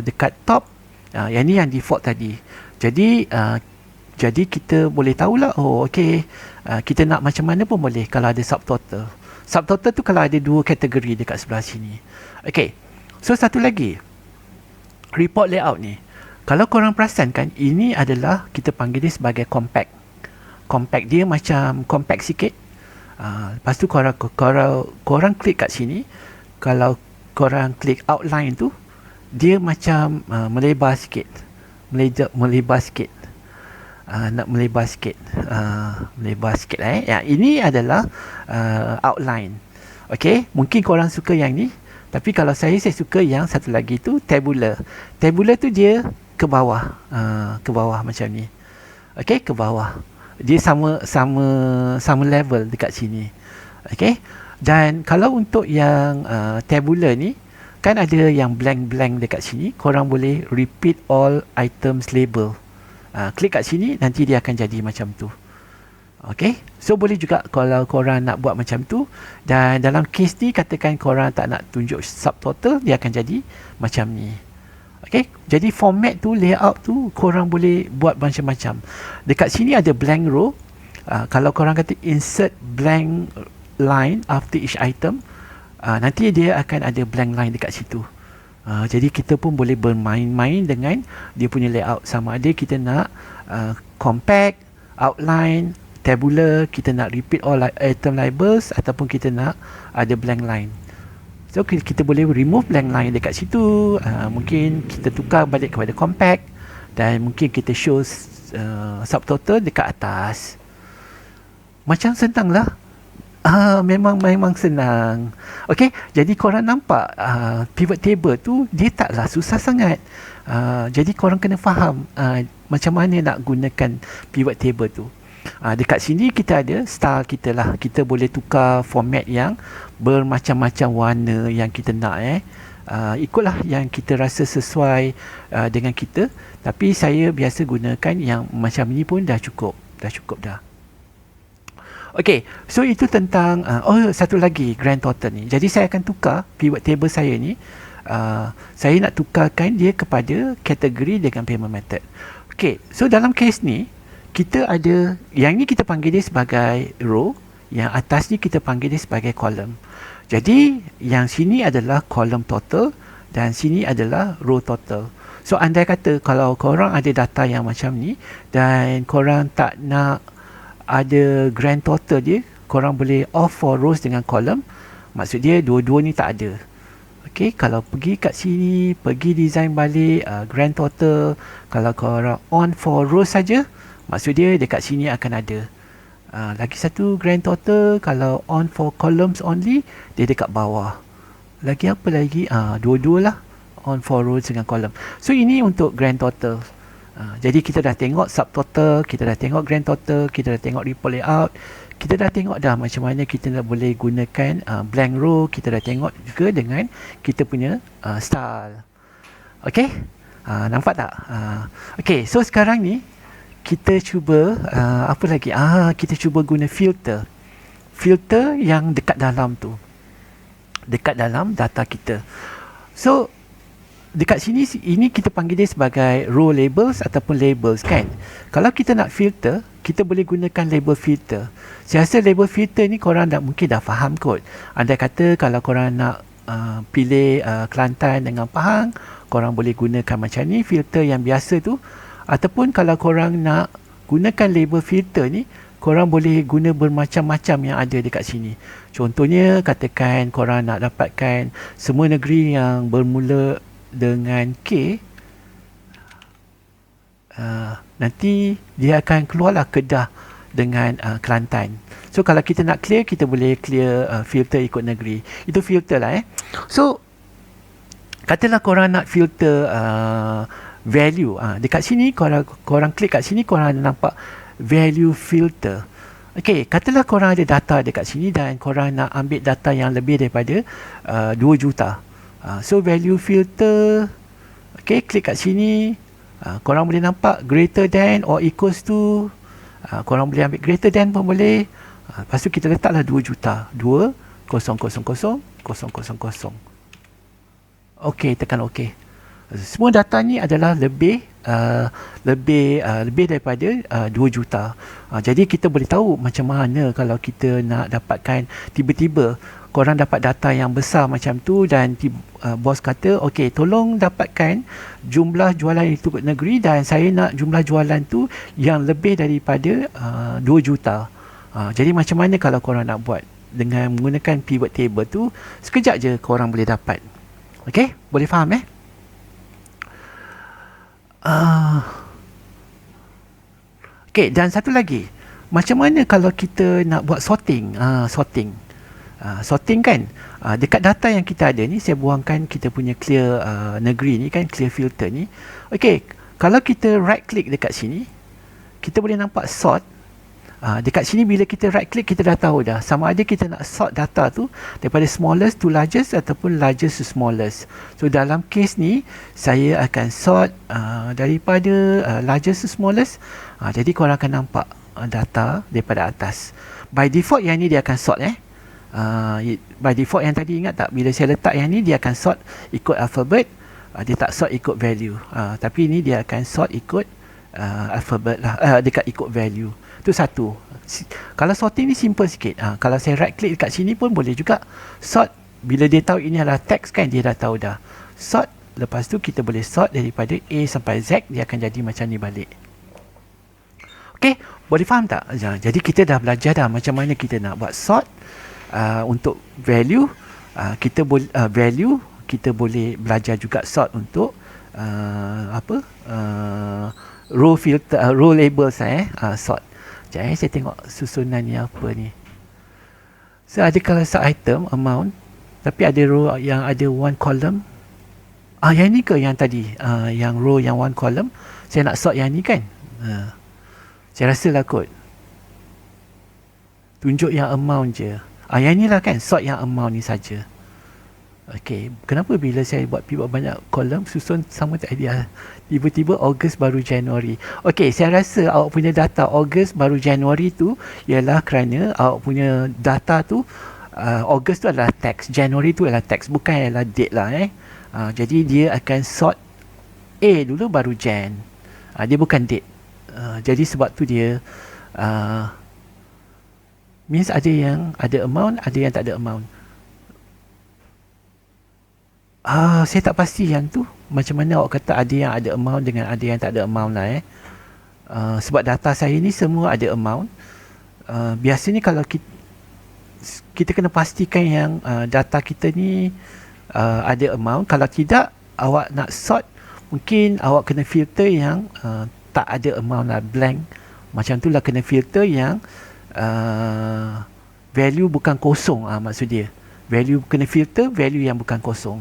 dekat top, yang ni yang default tadi. Jadi kita boleh tahulah, kita nak macam mana pun boleh kalau ada subtotal. Subtotal tu kalau ada dua kategori dekat sebelah sini. Okay, so satu lagi, report layout ni, kalau korang perasan kan, ini adalah kita panggil dia sebagai compact. Compact dia macam compact sikit. Lepas tu korang klik kat sini. Kalau korang klik outline tu, dia macam melebar sikit. Melebar sikit. Nak melebar sikit. Melebar sikit ini adalah outline. Okay, mungkin korang suka yang ni. Tapi kalau saya suka yang satu lagi tu, tabular. Tabular tu dia ke bawah. Ke bawah macam ni. Okay, ke bawah. Dia sama level dekat sini. Okay. Dan kalau untuk yang tabular ni, kan ada yang blank dekat sini. Korang boleh repeat all items label. Klik kat sini, nanti dia akan jadi macam tu. Okay. So boleh juga kalau korang nak buat macam tu. Dan dalam case ni, katakan korang tak nak tunjuk subtotal, dia akan jadi macam ni. Okay, jadi format tu, layout tu, korang boleh buat macam-macam. Dekat sini ada blank row. Kalau korang kata insert blank line after each item, nanti dia akan ada blank line dekat situ. Jadi kita pun boleh bermain-main dengan dia punya layout. Sama ada kita nak compact, outline, tabular, kita nak repeat all item labels, ataupun kita nak ada blank line. So kita boleh remove blank line dekat situ. Mungkin kita tukar balik kepada compact, dan mungkin kita show subtotal dekat atas. Macam senang lah. Memang senang. Okay, jadi korang nampak pivot table tu dia taklah susah sangat. Jadi korang kena faham macam mana nak gunakan pivot table tu. Dekat sini kita ada style kita lah. Kita boleh tukar format yang bermacam-macam warna yang kita nak. Ikutlah yang kita rasa sesuai dengan kita. Tapi saya biasa gunakan yang macam ni pun dah cukup. Dah. Okay, so itu tentang satu lagi grand total ni. Jadi saya akan tukar pivot table saya ni. Saya nak tukarkan dia kepada kategori dengan payment method. Okay, so dalam case ni kita ada, yang ni kita panggil dia sebagai row, yang atas ni kita panggil dia sebagai column. Jadi yang sini adalah column total dan sini adalah row total. So andai kata kalau korang ada data yang macam ni dan korang tak nak ada grand total dia, korang boleh off for rows dengan column. Maksud dia dua-dua ni tak ada. Okay, kalau pergi kat sini, pergi design balik grand total, kalau korang on for rows saja, maksud dia dekat sini akan ada. Lagi satu grand total, kalau on for columns only, dia dekat bawah. Lagi apa lagi? Dua-dua lah. On for rows dengan column. So ini untuk grand total. Jadi kita dah tengok subtotal, kita dah tengok grand total, kita dah tengok report layout, kita dah tengok dah macam mana kita dah boleh gunakan blank row, kita dah tengok juga dengan kita punya style. Okay? Nampak tak? Okay, so sekarang ni kita cuba apa lagi? Kita cuba guna filter. Filter yang dekat dalam tu. Dekat dalam data kita. So dekat sini, ini kita panggil dia sebagai row labels ataupun labels kan. Kalau kita nak filter, kita boleh gunakan label filter. Saya rasa label filter ni korang mungkin dah faham kot. Andai kata kalau korang nak pilih Kelantan dengan Pahang, korang boleh gunakan macam ni, filter yang biasa tu. Ataupun kalau korang nak gunakan label filter ni, korang boleh guna bermacam-macam yang ada dekat sini. Contohnya, katakan korang nak dapatkan semua negeri yang bermula dengan K, nanti dia akan keluarlah Kedah dengan Kelantan. So kalau kita nak clear, kita boleh clear filter ikut negeri. Itu filter lah So katalah korang nak filter value. Dekat sini korang klik kat sini, korang ada nampak value filter. Okay, katalah korang ada data dekat sini dan korang nak ambil data yang lebih daripada 2 juta. So value filter, okay, klik kat sini, korang boleh nampak greater than or equals to, korang boleh ambil greater than pun boleh. Lepas tu kita letaklah 2 juta, 2,000,000,000. Okay, tekan okay. Semua data ni adalah lebih daripada 2 juta. Jadi kita boleh tahu macam mana kalau kita nak dapatkan tiba-tiba korang dapat data yang besar macam tu dan bos kata, okey, tolong dapatkan jumlah jualan itu ke negeri dan saya nak jumlah jualan tu yang lebih daripada 2 juta. Jadi macam mana kalau korang nak buat dengan menggunakan pivot table tu, sekejap je korang boleh dapat. Okey, boleh faham Okey, dan satu lagi, macam mana kalau kita nak buat sorting? Sorting kan, dekat data yang kita ada ni, saya buangkan kita punya clear negeri ni kan, clear filter ni. Okey, kalau kita right click dekat sini, kita boleh nampak sort. Dekat sini bila kita right click, kita dah tahu dah sama ada kita nak sort data tu daripada smallest to largest ataupun largest to smallest. So dalam case ni saya akan sort daripada largest to smallest. Jadi korang akan nampak data daripada atas. By default yang ni dia akan sort by default yang tadi ingat tak, bila saya letak yang ni dia akan sort ikut alphabet, dia tak sort ikut value. Tapi ni dia akan sort ikut alphabet lah, dekat ikut value. Itu satu. Kalau sorting ni simple sikit. Kalau saya right click dekat sini pun boleh juga sort. Bila dia tahu ini adalah text kan, dia dah tahu dah sort. Lepas tu kita boleh sort daripada A sampai Z, dia akan jadi macam ni balik. Okay, boleh faham tak? Jadi kita dah belajar dah macam mana kita nak buat sort untuk value. Kita boleh value, kita boleh belajar juga sort untuk row filter, row labels sort. Sekejap saya tengok susunan ni apa ni. So ada kalau sort item amount, tapi ada row yang ada one column. Yang ni ke yang tadi, yang row yang one column, saya nak sort yang ni kan. Saya rasa lah kot, tunjuk yang amount je. Yang ni lah kan, sort yang amount ni saja. Okay, kenapa bila saya buat pivot banyak kolom susun sama tak idea? Tiba-tiba Ogos baru Januari. Okay, saya rasa awak punya data Ogos baru Januari tu ialah kerana awak punya data tu Ogos tu adalah text, Januari tu adalah text, bukan adalah date lah jadi dia akan sort A dulu baru Jan. Dia bukan date. Jadi sebab tu dia means ada yang ada amount, ada yang tak ada amount. Saya tak pasti yang tu. Macam mana awak kata ada yang ada amount dengan ada yang tak ada amount lah sebab data saya ni semua ada amount. Biasanya kalau kita kena pastikan yang data kita ni ada amount. Kalau tidak, awak nak sort, mungkin awak kena filter yang tak ada amount lah, blank. Macam tu lah, kena filter yang value bukan kosong maksud dia. Value kena filter value yang bukan kosong.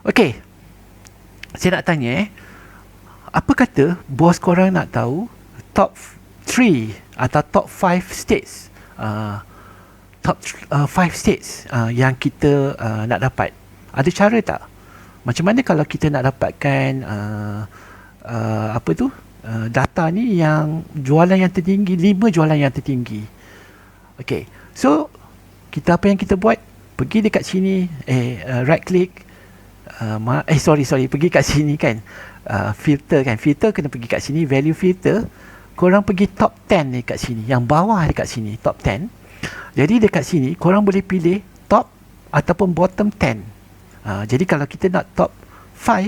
Okey. Saya nak tanya apa kata bos korang nak tahu top 3 atau top 5 states top 5 states yang kita nak dapat. Ada cara tak? Macam mana kalau kita nak dapatkan data ni yang jualan yang tertinggi, 5 jualan yang tertinggi. Okey. So kita apa yang kita buat? Pergi dekat sini, right click, pergi kat sini kan, filter kan, filter kena pergi kat sini, value filter, korang pergi top 10 dekat sini, yang bawah dekat sini, top 10. Jadi dekat sini, korang boleh pilih top ataupun bottom 10. Jadi kalau kita nak top 5,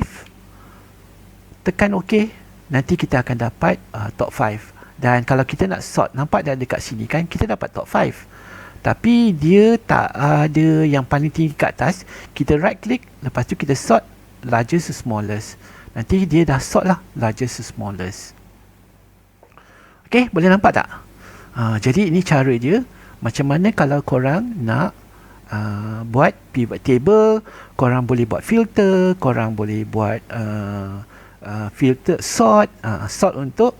tekan OK, nanti kita akan dapat top 5. Dan kalau kita nak sort, nampak dah dekat sini kan, kita dapat top 5. Tapi dia tak ada yang paling tinggi kat atas. Kita right click, lepas tu kita sort largest to smallest. Nanti dia dah sort lah largest to smallest. Okay, boleh nampak tak? Jadi ini cara dia. Macam mana kalau korang nak buat pivot table, korang boleh buat filter, korang boleh buat filter sort, sort untuk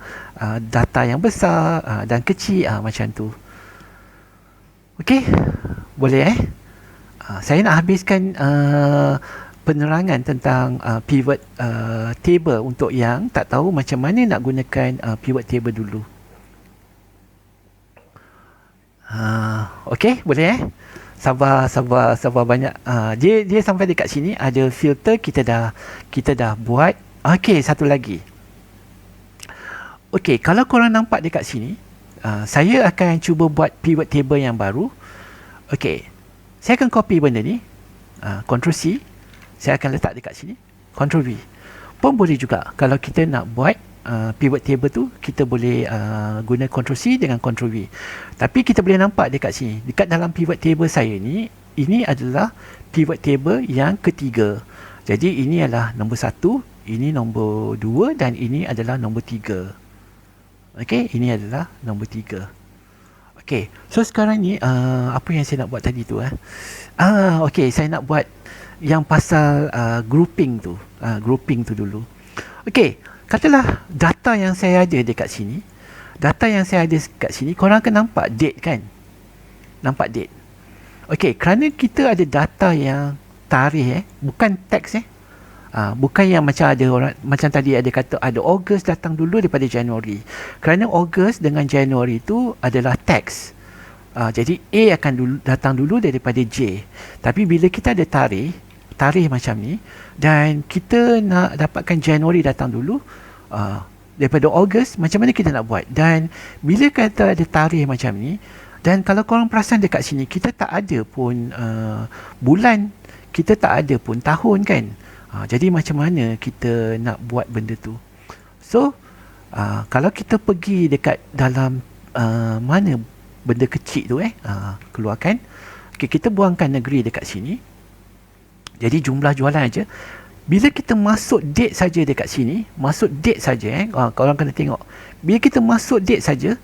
data yang besar dan kecil, macam tu. Okey, boleh saya nak habiskan penerangan tentang pivot table untuk yang tak tahu macam mana nak gunakan pivot table dulu. Okey, boleh sabar banyak. Dia sampai dekat sini ada filter, kita dah buat. Okey, satu lagi. Okey, kalau korang nampak dekat sini, saya akan cuba buat pivot table yang baru. Okey, saya akan copy benda ni, Ctrl C, saya akan letak dekat sini, Ctrl V. Pun boleh juga kalau kita nak buat pivot table tu, kita boleh guna Ctrl C dengan Ctrl V. Tapi kita boleh nampak dekat sini, dekat dalam pivot table saya ni, ini adalah pivot table yang ketiga. Jadi ini adalah nombor 1, ini nombor 2 dan ini adalah nombor 3. Okey, ini adalah nombor 3. Okey, so sekarang ni apa yang saya nak buat tadi tu okey, saya nak buat yang pasal grouping tu. Grouping tu dulu. Okey, katalah data yang saya ada dekat sini. Data yang saya ada dekat sini, korang akan nampak date kan? Nampak date. Okey, kerana kita ada data yang tarikh bukan teks bukan yang macam ada orang macam tadi ada kata ada Ogos datang dulu daripada Januari. Kerana Ogos dengan Januari itu adalah teks. Jadi A akan datang dulu daripada J. Tapi bila kita ada tarikh macam ni dan kita nak dapatkan Januari datang dulu daripada Ogos, macam mana kita nak buat? Dan bila kata ada tarikh macam ni, dan kalau korang perasan dekat sini, kita tak ada pun bulan, kita tak ada pun tahun kan. Jadi macam mana kita nak buat benda tu? So kalau kita pergi dekat dalam mana benda kecil tu keluarkan. Okay, kita buangkan negeri dekat sini. Jadi jumlah jualan aja. Bila kita masuk date saja dekat sini, masuk date saja korang kena tengok. Bila kita masuk date saja,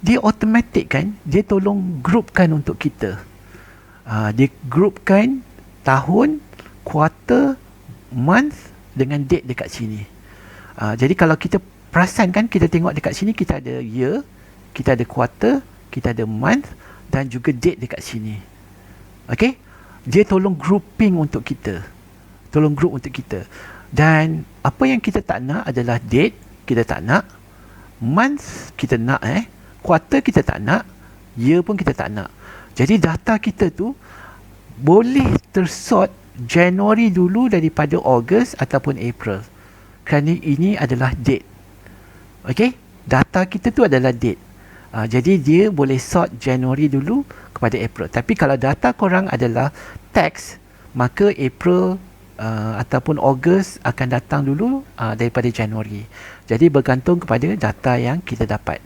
dia automatic kan, dia tolong groupkan untuk kita. Dia groupkan tahun, quarter, month dengan date dekat sini. Jadi kalau kita perasan kan, kita tengok dekat sini kita ada year, kita ada quarter, kita ada month dan juga date dekat sini. Okey? Dia tolong grouping untuk kita. Tolong group untuk kita. Dan apa yang kita tak nak adalah date, kita tak nak. Month kita nak quarter kita tak nak, year pun kita tak nak. Jadi data kita tu boleh tersort Januari dulu daripada Ogos ataupun April. Kerana ini adalah date. Okey? Data kita tu adalah date. Jadi dia boleh sort Januari dulu kepada April. Tapi kalau data korang adalah teks, maka April ataupun Ogos akan datang dulu daripada Januari. Jadi bergantung kepada data yang kita dapat.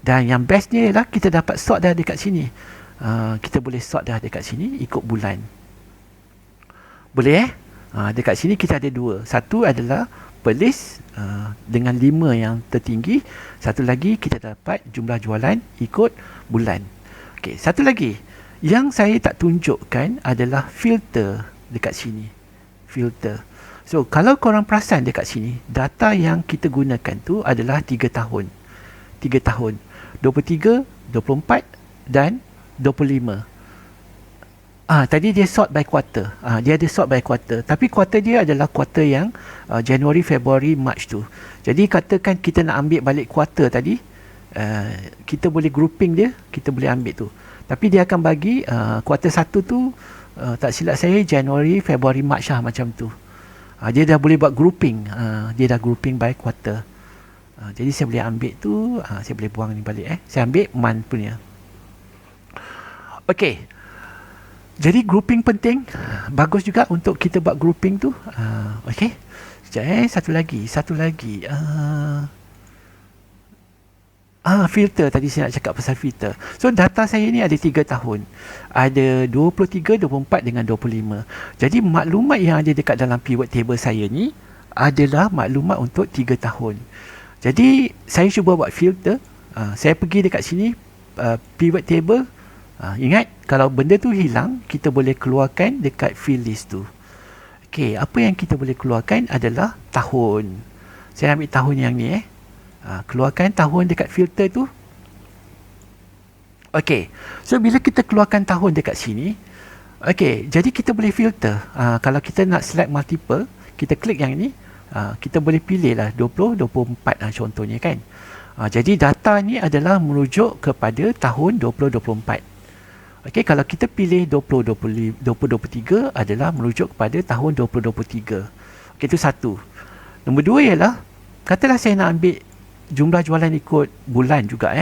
Dan yang bestnya ialah kita dapat sort dah dekat sini. Kita boleh sort dah dekat sini ikut bulan. Boleh dekat sini kita ada 2. Satu adalah per list dengan 5 yang tertinggi. Satu lagi kita dapat jumlah jualan ikut bulan. Okey, satu lagi Yang saya tak tunjukkan adalah filter dekat sini. Filter. So, kalau korang perasan dekat sini, data yang kita gunakan tu adalah 3 tahun. 3 tahun. 23, 24 dan 25. Tadi dia sort by quarter. Dia ada sort by quarter. Tapi quarter dia adalah quarter yang January, February, March tu. Jadi katakan kita nak ambil balik quarter tadi, kita boleh grouping dia, kita boleh ambil tu. Tapi dia akan bagi quarter 1 tu, tak silap saya January, February, March lah macam tu. Dia dah boleh buat grouping. Dia dah grouping by quarter. Jadi saya boleh ambil tu, saya boleh buang ni balik. Saya ambil month punya. Okay. Jadi grouping penting. Bagus juga untuk kita buat grouping tu. Okay. Sekejap Satu lagi. Filter. Tadi saya nak cakap pasal filter. So data saya ni ada 3 tahun. Ada 23, 24 dengan 25. Jadi maklumat yang ada dekat dalam pivot table saya ni adalah maklumat untuk 3 tahun. Jadi saya cuba buat filter. Saya pergi dekat sini, pivot table. Ingat, kalau benda tu hilang, kita boleh keluarkan dekat field list tu. Okey, apa yang kita boleh keluarkan adalah tahun. Saya ambil tahun yang ni. Keluarkan tahun dekat filter tu. Okey, so bila kita keluarkan tahun dekat sini, okey, jadi kita boleh filter. Kalau kita nak select multiple, kita klik yang ni, kita boleh pilih lah 20, 24 contohnya kan. Jadi data ni adalah merujuk kepada tahun 2024. Okey, kalau kita pilih 2023 adalah merujuk kepada tahun 2023. Okey, itu satu. Nombor dua ialah, katalah saya nak ambil jumlah jualan ikut bulan juga.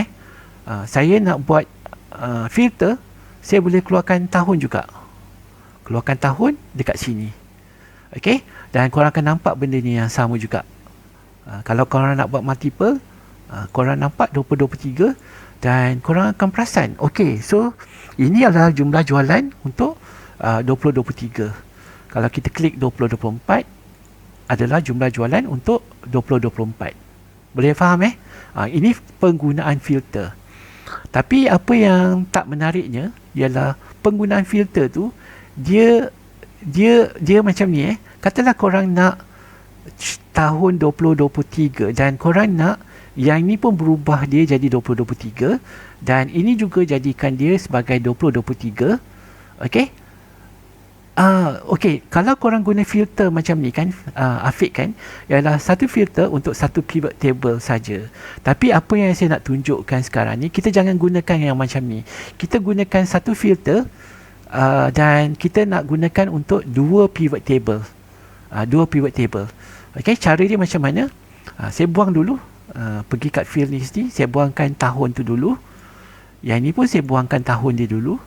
Saya nak buat filter, saya boleh keluarkan tahun juga. Keluarkan tahun dekat sini. Okey, dan korang akan nampak benda ni yang sama juga. Kalau korang nak buat multiple, korang nampak 2023 dan korang akan perasan, okey, so ini adalah jumlah jualan untuk 2023. Kalau kita klik 2024 adalah jumlah jualan untuk 2024. Boleh faham ini penggunaan filter. Tapi apa yang tak menariknya ialah penggunaan filter tu dia macam ni. Katalah korang nak tahun 2023 dan korang nak yang ni pun berubah dia jadi 2023 dan ini juga jadikan dia sebagai 2023. Okey. Okey, kalau korang guna filter macam ni kan, Afiq kan, ialah satu filter untuk satu pivot table saja. Tapi apa yang saya nak tunjukkan sekarang ni, kita jangan gunakan yang macam ni. Kita gunakan satu filter dan kita nak gunakan untuk dua pivot table. Dua pivot table. Okey, cara dia macam mana? Saya buang dulu. Pergi kat field list ni, saya buangkan tahun tu dulu. Yang ni pun saya buangkan tahun dia dulu.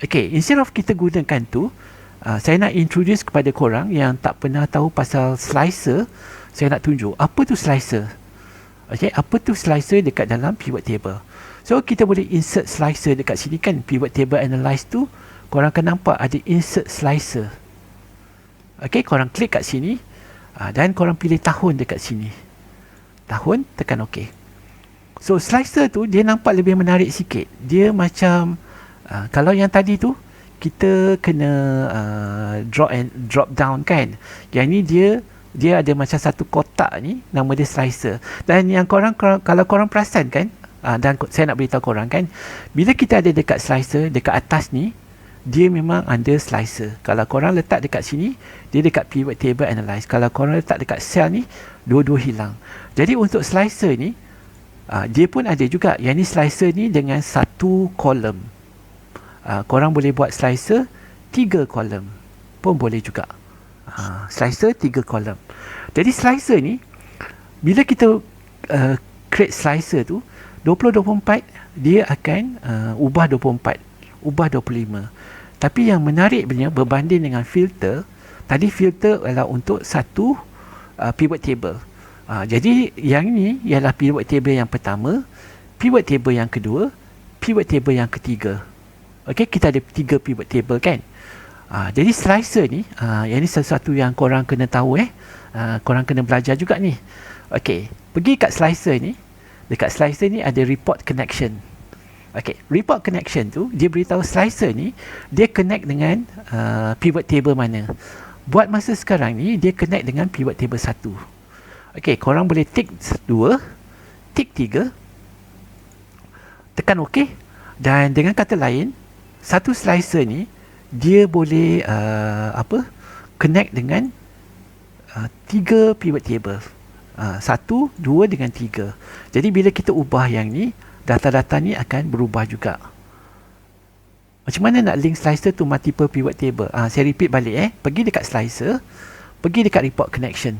Okay, instead of kita gunakan tu, saya nak introduce kepada korang yang tak pernah tahu pasal slicer. Saya nak tunjuk apa tu slicer. Okay, apa tu slicer dekat dalam pivot table. So kita boleh insert slicer dekat sini kan. Pivot table analyze tu, korang akan nampak ada insert slicer. Okay, korang klik kat sini dan korang pilih tahun dekat sini. Tahun, tekan OK. So slicer tu dia nampak lebih menarik sikit. Dia macam kalau yang tadi tu kita kena drop down kan. Yang ni dia ada macam satu kotak ni, nama dia slicer. Dan yang korang kalau korang perasan kan, dan saya nak beritahu korang kan, bila kita ada dekat slicer dekat atas ni, dia memang under slicer. Kalau korang letak dekat sini, dia dekat pivot table analyze. Kalau korang letak dekat cell ni, dua-dua hilang. Jadi untuk slicer ni, dia pun ada juga. Yang ni slicer ni dengan satu kolom. Korang boleh buat slicer 3 kolom pun boleh juga. Slicer 3 kolom. Jadi slicer ni, bila kita create slicer tu, 2024 dia akan ubah 24, ubah 25. Tapi yang menariknya berbanding dengan filter, tadi filter adalah untuk satu pivot table. Jadi yang ni ialah pivot table yang pertama, pivot table yang kedua, pivot table yang ketiga. Okey, kita ada 3 pivot table kan. Jadi slicer ni, yang ni sesuatu yang korang kena tahu korang kena belajar juga ni. Okey, pergi kat slicer ni. Dekat slicer ni ada report connection. Okay, report connection tu dia beritahu slicer ni dia connect dengan pivot table mana. Buat masa sekarang ni dia connect dengan pivot table 1. Okay, korang boleh tick 2, tick 3, tekan OK. Dan dengan kata lain, satu slicer ni dia boleh connect dengan 3 pivot table. 1, 2 dengan 3. Jadi bila kita ubah yang ni, data-data ni akan berubah juga. Macam mana nak link slicer to multiple pivot table? Saya repeat balik Pergi dekat slicer, pergi dekat report connection.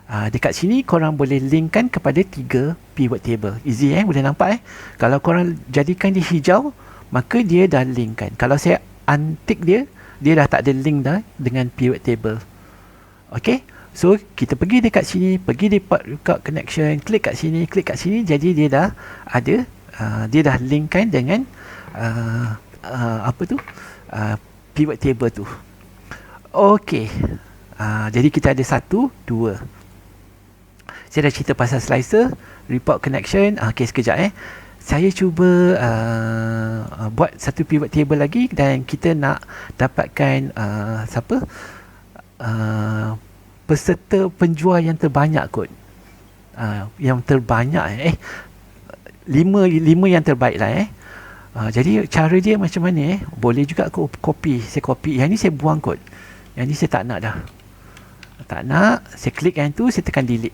Dekat sini korang boleh linkkan kepada 3 pivot table. Easy boleh nampak Kalau korang jadikan dia hijau, maka dia dah linkkan. Kalau saya untick dia, dia dah tak ada link dah dengan pivot table. Okay, so kita pergi dekat sini, pergi report connection, klik kat sini, jadi dia dah ada, dia dah linkkan dengan pivot table tu. Okay, jadi kita ada 1, 2. Saya dah cerita pasal slicer, report connection. Okay, sekejap saya cuba buat satu pivot table lagi dan kita nak dapatkan peserta penjual yang terbanyak kot. Yang terbanyak 5 yang terbaik lah jadi cara dia macam mana boleh juga aku copy. Saya copy, yang ni saya buang kot, yang ni saya tak nak dah, tak nak. Saya klik yang tu, saya tekan delete.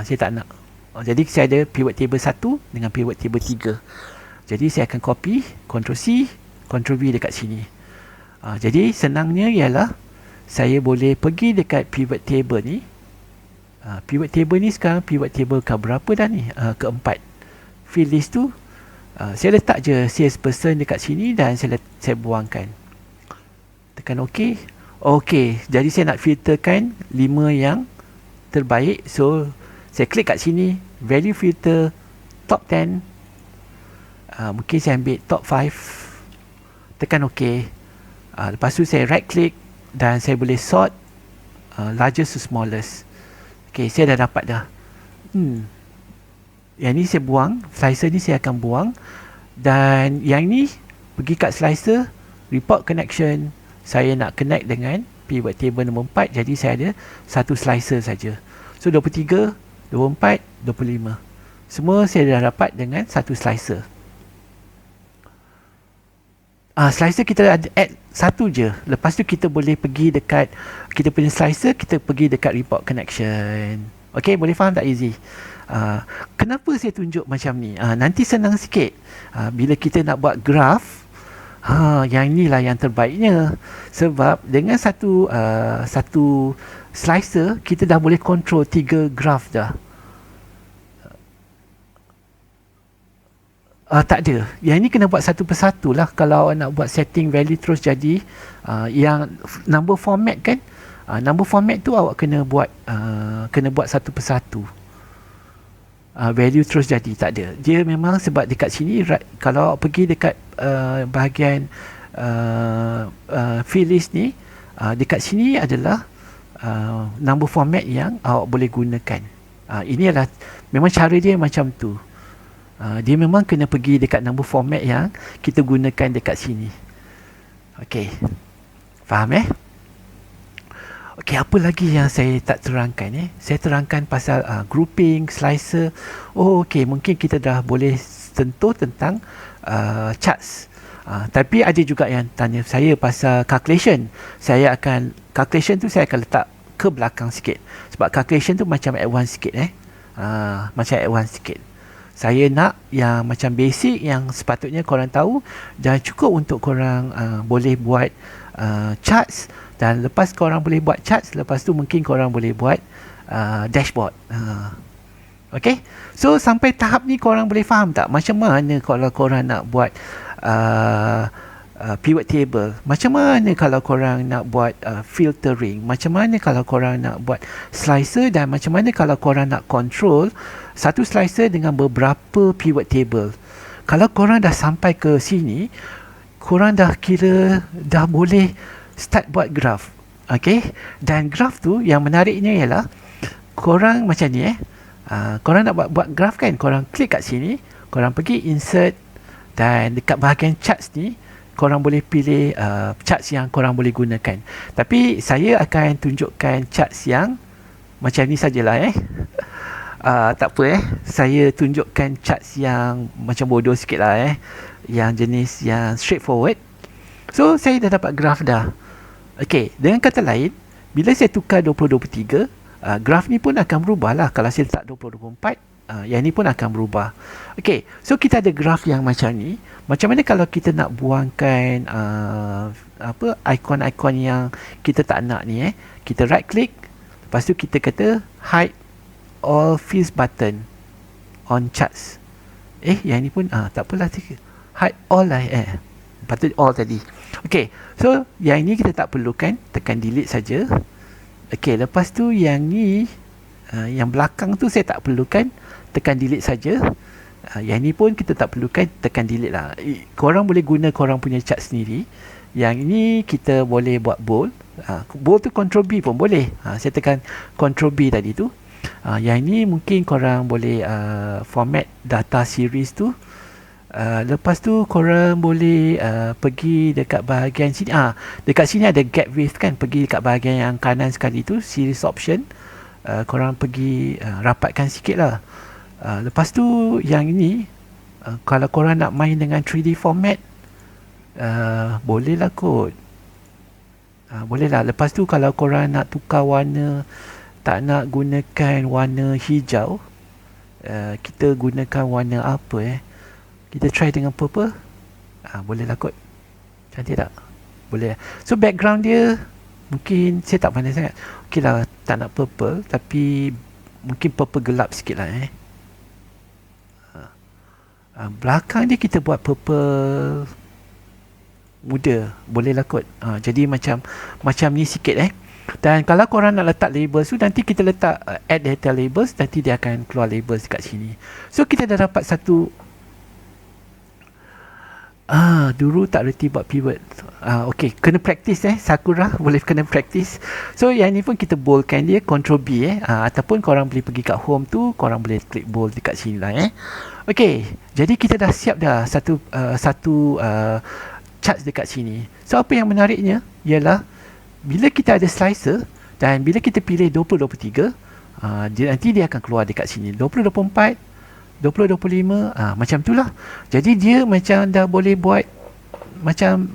Saya tak nak. Jadi saya ada pivot table 1 dengan pivot table 3. Jadi saya akan copy, Ctrl C, Ctrl V dekat sini. Jadi senangnya ialah saya boleh pergi dekat pivot table ni. Pivot table ni sekarang pivot table ke berapa dah ni? Keempat. Field list tu saya letak je salesperson dekat sini dan saya buangkan. Tekan OK. OK, jadi saya nak filterkan 5 yang terbaik. So saya klik kat sini, value filter top 10. Mungkin saya ambil top 5. Tekan OK. Lepas tu saya right click dan saya boleh sort largest to smallest. Okay, saya dah dapat dah. Yang ni saya buang, slicer ni saya akan buang. Dan yang ni pergi kat slicer, report connection. Saya nak connect dengan pivot table nombor 4, jadi saya ada satu slicer saja. So 23, 24, 25. Semua saya dah dapat dengan satu slicer. Slicer kita ada add satu je. Lepas tu kita boleh pergi dekat kita punya slicer, kita pergi dekat report connection. Okay, boleh faham tak Easy? Kenapa saya tunjuk macam ni? Nanti senang sikit. Bila kita nak buat graph, yang inilah yang terbaiknya. Sebab dengan satu slicer, kita dah boleh control 3 graph dah. Tak ada. Yang ni kena buat satu persatu lah. Kalau nak buat setting value terus jadi. Yang number format kan, number format tu awak kena buat satu persatu. Value terus jadi, tak ada. Dia memang sebab dekat sini, kalau awak pergi dekat bahagian field list ni, dekat sini adalah number format yang awak boleh gunakan. Ini adalah memang cara dia macam tu. Dia memang kena pergi dekat number format yang kita gunakan dekat sini. Okey, faham Okey, apa lagi yang saya tak terangkan Saya terangkan pasal grouping, slicer. Okey, mungkin kita dah boleh sentuh tentang charts. Tapi ada juga yang tanya saya pasal calculation. Calculation tu saya akan letak ke belakang sikit. Sebab calculation tu macam advance sikit macam advance sikit. Saya nak yang macam basic, yang sepatutnya korang tahu, dan cukup untuk korang boleh buat charts. Dan lepas korang boleh buat charts, lepas tu mungkin korang boleh buat dashboard. Okay, so sampai tahap ni korang boleh faham tak macam mana kalau korang nak buat pivot table, macam mana kalau korang nak buat filtering, macam mana kalau korang nak buat slicer, dan macam mana kalau korang nak control satu slicer dengan beberapa pivot table. Kalau korang dah sampai ke sini, korang dah kira dah boleh start buat graph. Okay, dan graph tu yang menariknya ialah korang macam ni korang nak buat graph kan, korang klik kat sini, korang pergi insert, Dan dekat bahagian charts ni, korang boleh pilih charts yang korang boleh gunakan. Tapi saya akan tunjukkan charts yang macam ni sajalah tak apa saya tunjukkan charts yang macam bodoh sikit lah yang jenis yang straightforward. So saya dah dapat graf dah. Okey, dengan kata lain, bila saya tukar 2023, graf ni pun akan berubah lah. Kalau saya letak 2024, yang ni pun akan berubah. Okey, so kita ada graf yang macam ni. Macam mana kalau kita nak buangkan ikon-ikon yang kita tak nak ni kita right click, lepas tu kita kata hide all fields button on charts. Yang ni pun tak apalah, hide all lah patut all tadi. Okey, so yang ni kita tak perlukan, tekan delete saja. Okey, lepas tu yang ni yang belakang tu saya tak perlukan, tekan delete saja. Yang ni pun kita tak perlukan, tekan delete lah. Korang boleh guna korang punya chart sendiri. Yang ni kita boleh buat bold. Bold tu Ctrl B pun boleh. Saya tekan Ctrl B tadi tu. Yang ni mungkin korang boleh format data series tu. Lepas tu korang boleh pergi dekat bahagian sini. Dekat sini ada gap width kan. Pergi dekat bahagian yang kanan sekali tu, series option. Korang pergi rapatkan sikit lah. Lepas tu yang ini kalau korang nak main dengan 3D format, boleh lah kot. Boleh lah. Lepas tu kalau korang nak tukar warna, tak nak gunakan warna hijau, kita gunakan warna apa kita try dengan purple. Boleh lah kot. Cantik tak? Boleh. So background dia mungkin saya tak pandai sangat. Okey lah, tak nak purple, tapi mungkin purple gelap sikit lah belakang dia kita buat purple muda. Boleh lah kot. Jadi macam ni sikit Dan kalau korang nak letak labels tu, nanti kita letak add data labels, nanti dia akan keluar labels dekat sini. So kita dah dapat satu. Dulu tak reti buat pivot. Okey, kena practice Sakura boleh kena practice. So yang ni pun kita boldkan dia, Ctrl B ataupun korang boleh pergi kat home tu, korang boleh klik bold dekat sini lah Okey, jadi kita dah siap dah satu charts dekat sini. So apa yang menariknya ialah bila kita ada slicer dan bila kita pilih 2023, nanti dia akan keluar dekat sini 2024, 2025, macam tu lah. Jadi dia macam dah boleh buat macam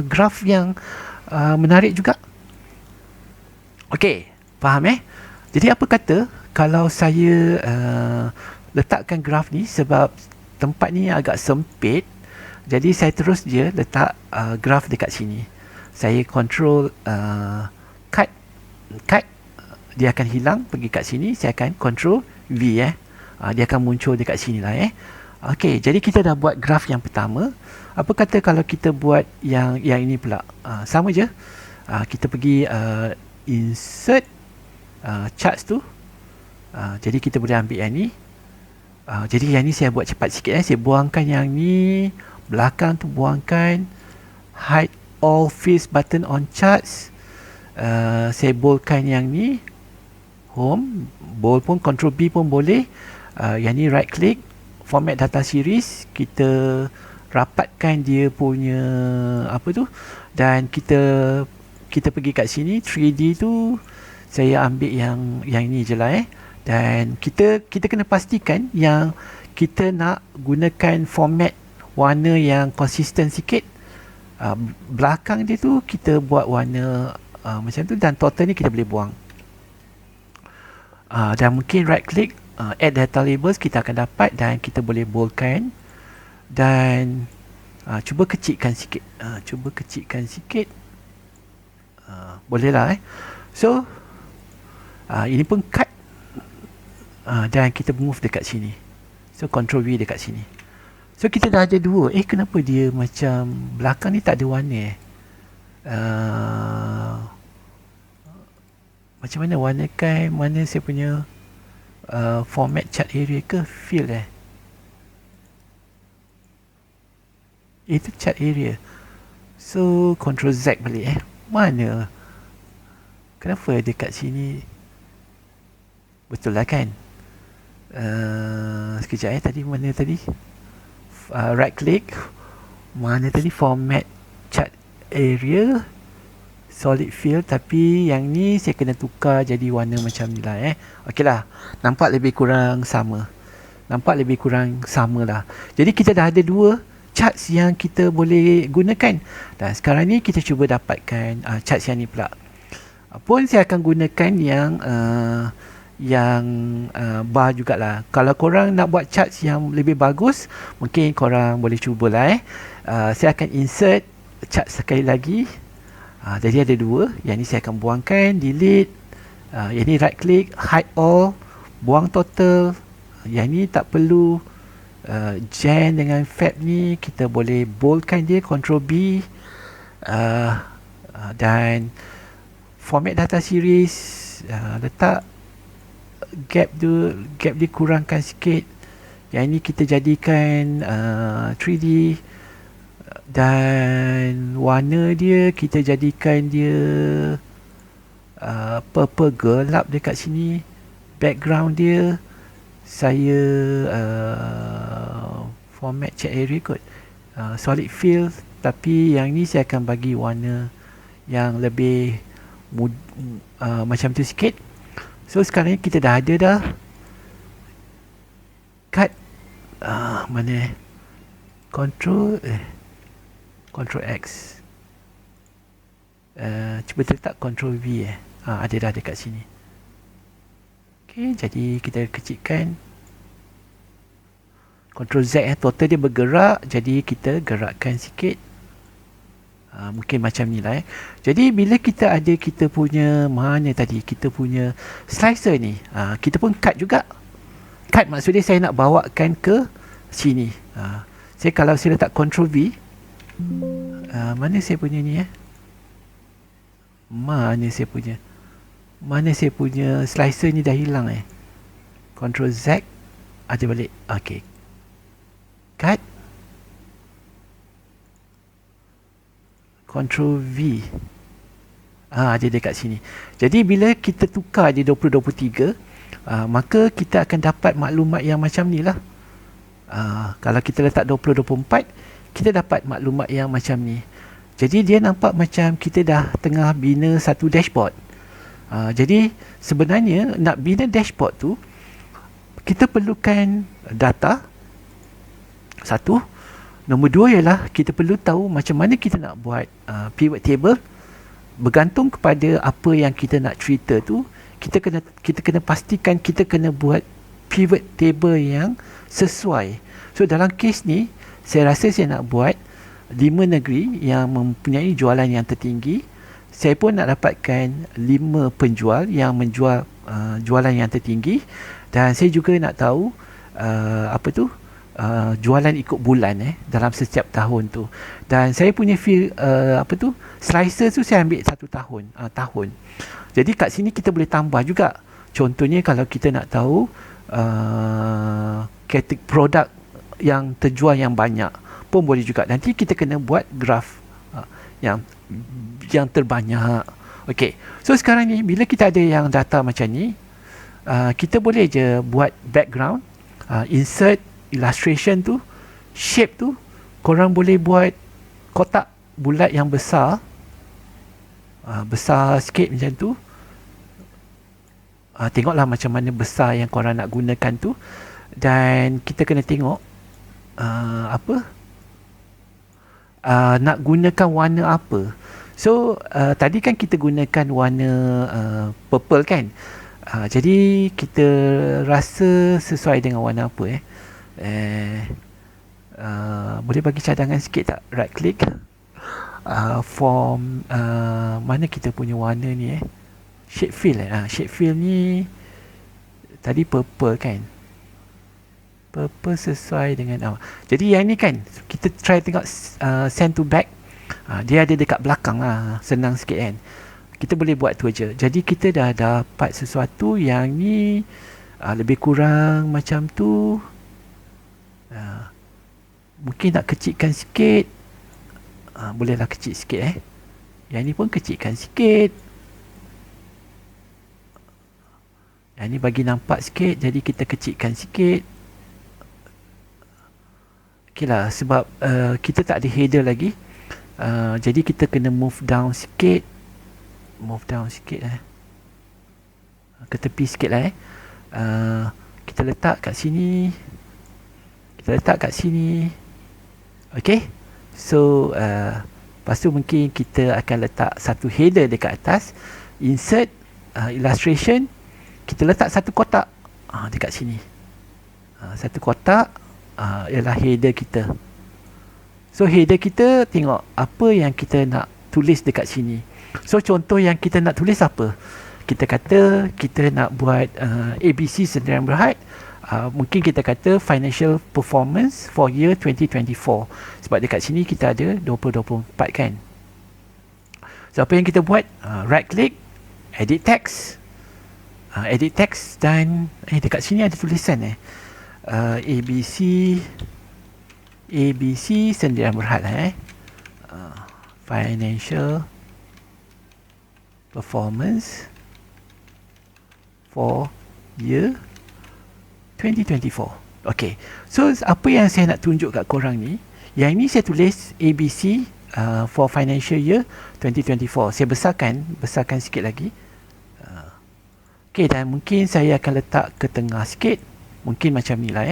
graf yang menarik juga. Okey, faham Jadi apa kata kalau saya letakkan graf ni, sebab tempat ni agak sempit, jadi saya terus je letak graf dekat sini. Saya control cut, dia akan hilang, pergi kat sini, saya akan control V dia akan muncul dekat sini lah Okey, jadi kita dah buat graf yang pertama. Apa kata kalau kita buat yang ini pula? Sama je. Kita pergi insert charts tu. Jadi kita boleh ambil yang ni. Jadi yang ni saya buat cepat sikit saya buangkan yang ni, belakang tu buangkan, hide all fields button on charts. Saya boldkan yang ni, home, bold pun Ctrl B pun boleh. Yang ni right click, format data series, kita rapatkan dia punya apa tu, dan kita pergi kat sini 3D tu, saya ambil yang ini je lah dan kita kena pastikan yang kita nak gunakan format warna yang konsisten sikit. Belakang dia tu kita buat warna macam tu, dan total ni kita boleh buang. Dan mungkin right click, add data labels, kita akan dapat, dan kita boleh boldkan dan cuba kecilkan sikit. Boleh lah So ini pun cut, dan kita move dekat sini. So Ctrl V dekat sini. So kita dah ada dua. Kenapa dia macam belakang ni tak ada warna macam mana warnakan, mana saya punya format chart area ke field itu chart area. So Ctrl Z balik mana, kenapa dekat sini betul lah kan. Sekejap tadi mana tadi right click, mana tadi, format chart area, solid fill, tapi yang ni saya kena tukar jadi warna macam ni lah okey lah, nampak lebih kurang sama, lah. Jadi kita dah ada dua charts yang kita boleh gunakan, dan sekarang ni kita cuba dapatkan charts yang ni pula. Pun saya akan gunakan yang bar jugalah. Kalau korang nak buat charts yang lebih bagus, mungkin korang boleh cubalah saya akan insert chart sekali lagi. Jadi ada dua. Yang ni saya akan buangkan, delete. Yang ni right click, hide all, buang total. Yang ni tak perlu. Gen dengan Fab ni kita boleh boldkan dia, Ctrl B. Dan format data series, letak gap dia kurangkan sikit. Yang ini kita jadikan 3D, dan warna dia kita jadikan dia purple gelap dekat sini. Background dia saya format chat area kot, solid fill, tapi yang ni saya akan bagi warna yang lebih macam tu sikit. So sekarang ni kita dah ada dah cut mana Ctrl X, cuba letak Ctrl V ada dah dekat sini. Okay, jadi kita kecilkan Ctrl Z total dia bergerak, jadi kita gerakkan sikit. Mungkin macam ni lah Jadi bila kita ada kita punya, mana tadi, kita punya slicer ni, kita pun cut juga. Cut maksudnya saya nak bawakan ke sini. Saya kalau saya letak Ctrl V, mana saya punya ni mana saya punya slicer ni dah hilang Ctrl Z, ada balik. Okay, cut, Ctrl V, ada dekat sini. Jadi bila kita tukar di 2023, maka kita akan dapat maklumat yang macam ni lah. Kalau kita letak 2024, kita dapat maklumat yang macam ni. Jadi dia nampak macam kita dah tengah bina satu dashboard. Jadi sebenarnya nak bina dashboard tu, kita perlukan data, satu. Nombor dua ialah kita perlu tahu macam mana kita nak buat pivot table. Bergantung kepada apa yang kita nak cerita tu, kita kena pastikan kita kena buat pivot table yang sesuai. So dalam kes ni, saya rasa saya nak buat 5 negeri yang mempunyai jualan yang tertinggi. Saya pun nak dapatkan 5 penjual yang menjual jualan yang tertinggi, dan saya juga nak tahu jualan ikut bulan dalam setiap tahun tu. Dan saya punya slicer tu saya ambil 1 tahun, tahun. Jadi kat sini kita boleh tambah juga. Contohnya kalau kita nak tahu produk yang terjual yang banyak pun boleh juga. Nanti kita kena buat graf yang terbanyak. Okey. So sekarang ni bila kita ada yang data macam ni, kita boleh je buat background, insert illustration tu, shape tu, korang boleh buat kotak bulat yang besar, besar sikit macam tu. Tengoklah macam mana besar yang korang nak gunakan tu, dan kita kena tengok nak gunakan warna apa. So tadi kan kita gunakan warna purple kan, jadi kita rasa sesuai dengan warna apa boleh bagi cadangan sikit tak? Right click, form, mana kita punya warna ni shade fill shade fill ni tadi purple kan, purple sesuai dengan jadi yang ni kan kita try tengok send to back, dia ada dekat belakang lah, senang sikit kan. Kita boleh buat tu aja. Jadi kita dah dapat sesuatu yang ni lebih kurang macam tu. Mungkin nak kecilkan sikit, bolehlah kecil sikit yang ni pun kecilkan sikit, yang ni bagi nampak sikit, jadi kita kecilkan sikit. Okay lah, sebab kita tak ada header lagi. Jadi kita kena move down sikit. Ke tepi sikit lah kita letak kat sini. Okay. So lepas tu mungkin kita akan letak satu header dekat atas. Insert illustration. Kita letak satu kotak dekat sini. Satu kotak ialah header kita. So header kita tengok apa yang kita nak tulis dekat sini. So contoh yang kita nak tulis apa? Kita kata kita nak buat ABC Sdn Bhd. Mungkin kita kata financial performance for year 2024. Sebab dekat sini kita ada 2024 kan. So apa yang kita buat? Right click, edit text. Dan dekat sini ada tulisan ABC Sdn Bhd financial performance for year 2024. Okay, so apa yang saya nak tunjuk kat korang ni, yang ini saya tulis ABC for financial year 2024. Saya besarkan sikit lagi. Okay, dan mungkin saya akan letak ke tengah sikit. Mungkin macam ni lah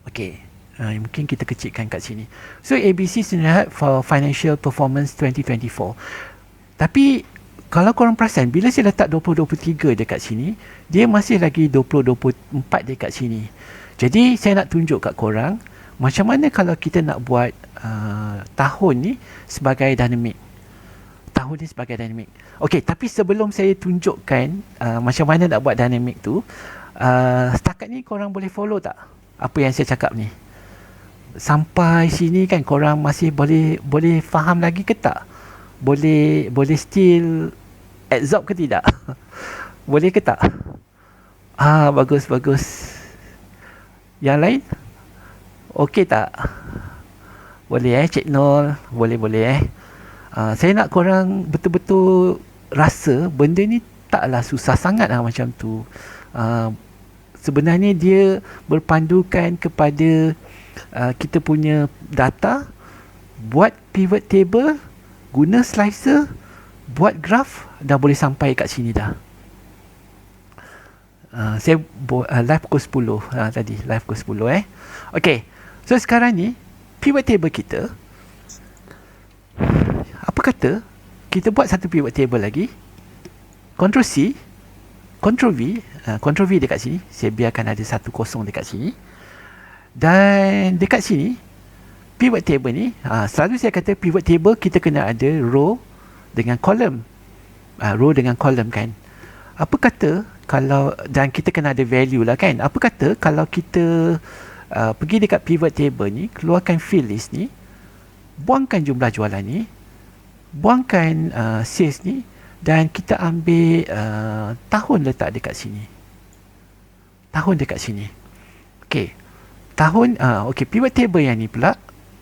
Okay, mungkin kita kecilkan kat sini. So ABC Sdn for financial performance 2024. Tapi kalau korang perasan, bila saya letak 2023 dekat sini, dia masih lagi 2024 dekat sini. Jadi saya nak tunjuk kat korang macam mana kalau kita nak buat tahun ni sebagai dynamic. Okey, tapi sebelum saya tunjukkan macam mana nak buat dynamic tu, setakat ni korang boleh follow tak apa yang saya cakap ni? Sampai sini kan korang masih boleh faham lagi ke tak? Boleh still absorb ke tidak? Boleh ke tak? Bagus. Yang lain? Okey tak? Boleh cek nol. Boleh. Saya nak korang betul-betul rasa benda ni taklah susah sangat macam tu. Sebenarnya dia berpandukan kepada kita punya data, buat pivot table, guna slicer, buat graph, dah boleh sampai kat sini dah. Saya live pukul 10 tadi, live pukul 10 Okay, so sekarang ni pivot table kita, apa kata kita buat satu pivot table lagi, Ctrl C, Ctrl V dekat sini. Saya biarkan ada satu kosong dekat sini. Dan dekat sini pivot table ni, selalu saya kata pivot table kita kena ada row dengan column. Row dengan column kan. Apa kata kalau, dan kita kena ada value lah kan. Apa kata kalau kita pergi dekat pivot table ni, keluarkan field list ni, buangkan jumlah jualan ni, buangkan sales ni, dan kita ambil tahun letak dekat sini. Okay, tahun okay, pivot table yang ni pula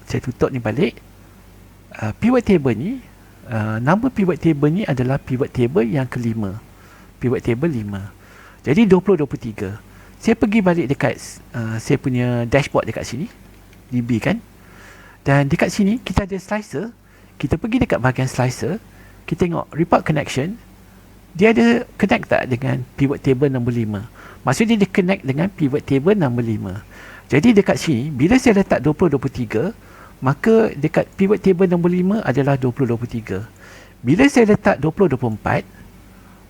saya tutup ni balik. Pivot table ni, nama pivot table ni adalah pivot table yang kelima, pivot table 5. Jadi 2023 saya pergi balik dekat saya punya dashboard dekat sini, DB kan. Dan dekat sini kita ada slicer. Kita pergi dekat bahagian slicer, kita tengok report connection, dia ada connect tak dengan pivot table nombor 5. Maksudnya dia connect dengan pivot table nombor 5. Jadi dekat sini bila saya letak 2023, maka dekat pivot table nombor 5 adalah 2023. Bila saya letak 2024,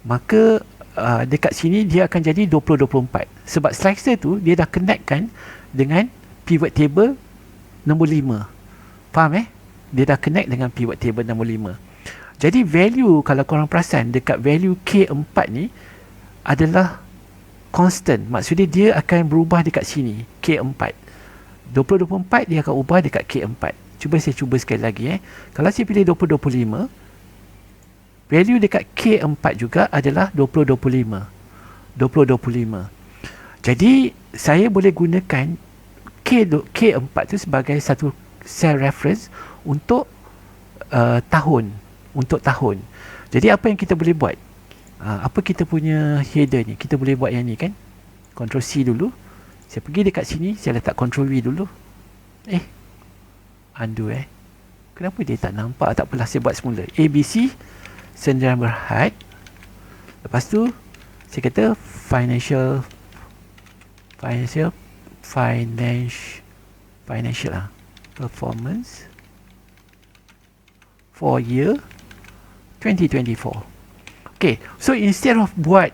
maka dekat sini dia akan jadi 2024. Sebab slicer tu dia dah connectkan dengan pivot table nombor 5. Faham Dia dah connect dengan pivot table nombor 5. Jadi value, kalau korang perasan, dekat value K4 ni adalah constant. Maksudnya dia akan berubah dekat sini, K4. 2024 dia akan ubah dekat K4. Saya cuba sekali lagi Kalau saya pilih 2025, value dekat K4 juga adalah 2025. Jadi saya boleh gunakan K4 tu sebagai satu cell reference untuk tahun. Jadi apa yang kita boleh buat? Apa kita punya header ni? Kita boleh buat yang ni kan. Ctrl C dulu. Saya pergi dekat sini, saya letak Ctrl V dulu. Undo Kenapa dia tak nampak? Tak apalah, saya buat semula. ABC sendirian berhad. Lepas tu saya kata financial performance for year 2024. Okay, so instead of buat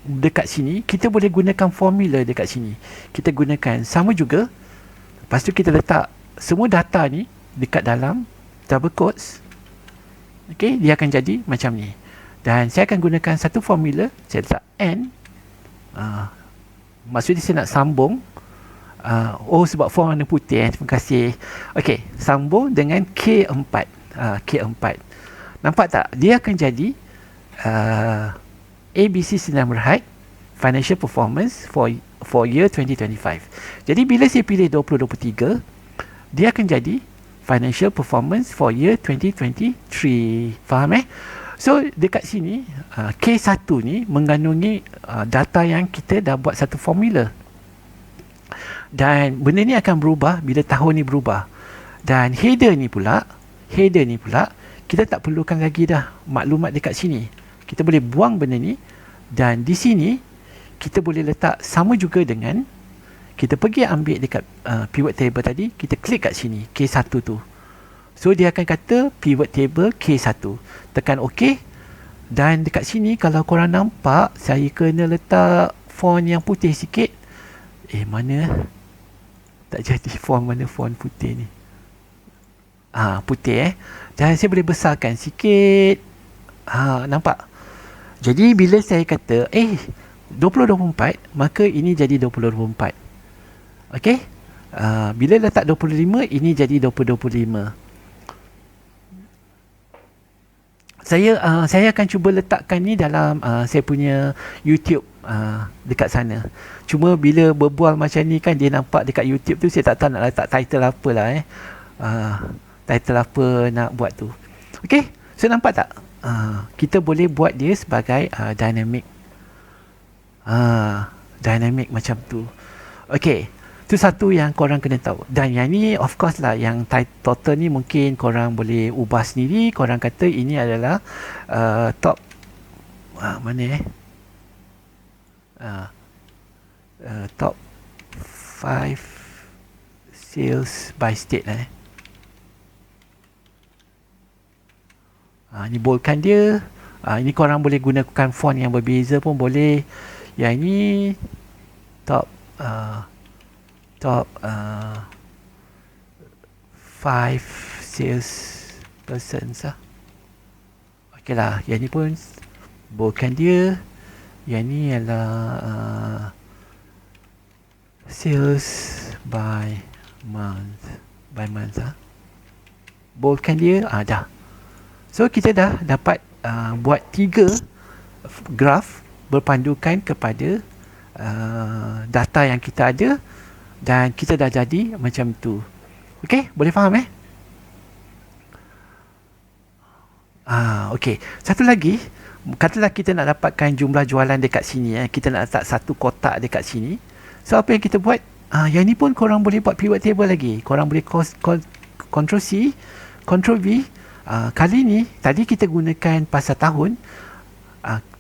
dekat sini, kita boleh gunakan formula dekat sini. Kita gunakan sama juga. Lepas tu kita letak semua data ni dekat dalam double quotes. Okay, dia akan jadi macam ni. Dan saya akan gunakan satu formula. Saya letak N. Maksudnya saya nak sambung. Sebab form warna putih. Terima kasih. Okay, sambung dengan K4. K4. Nampak tak? Dia akan jadi ABC Sdn Bhd Financial Performance for year 2025. Jadi bila saya pilih 2023, dia akan jadi Financial Performance for year 2023. Faham So dekat sini K1 ni mengandungi data yang kita dah buat satu formula. Dan benda ni akan berubah bila tahun ni berubah. Dan header ni pula kita tak perlukan lagi dah maklumat dekat sini. Kita boleh buang benda ni. Dan di sini kita boleh letak sama juga dengan kita pergi ambil dekat pivot table tadi, kita klik kat sini K1 tu. So dia akan kata pivot table K1. Tekan OK. Dan dekat sini kalau korang nampak, saya kena letak font yang putih sikit. Mana? Tak jadi font, mana font putih ni? Putih Dan saya boleh besarkan sikit. Nampak? Jadi bila saya kata 2024, maka ini jadi 2024. Okey? Bila letak 25, ini jadi 2025. Saya akan cuba letakkan ni dalam saya punya YouTube dekat sana. Cuma bila berbual macam ni kan, dia nampak dekat YouTube tu, saya tak tahu nak letak title apa lah title apa nak buat tu. Okey? So nampak tak? Kita boleh buat dia sebagai dynamic. Dynamic macam tu. Okey. Itu satu yang korang kena tahu. Dan yang ni of course lah, yang total ni mungkin korang boleh ubah sendiri. Korang kata ini adalah top mana top 5 sales by state lah ni boldkan dia. Ini korang boleh gunakan font yang berbeza pun boleh. Yang ini top 5 sales persons lah. Ok lah, yang ni pun boldkan dia. Yang ni adalah sales by month boldkan dia. Dah. So kita dah dapat buat 3 graf berpandukan kepada data yang kita ada. Dan kita dah jadi macam tu. Okey, boleh faham okey. Satu lagi, katalah kita nak dapatkan jumlah jualan dekat sini kita nak letak satu kotak dekat sini. So apa yang kita buat? Yang ni pun korang boleh buat pivot table lagi. Korang boleh Ctrl C, Ctrl V. Kali ni tadi kita gunakan pasal tahun.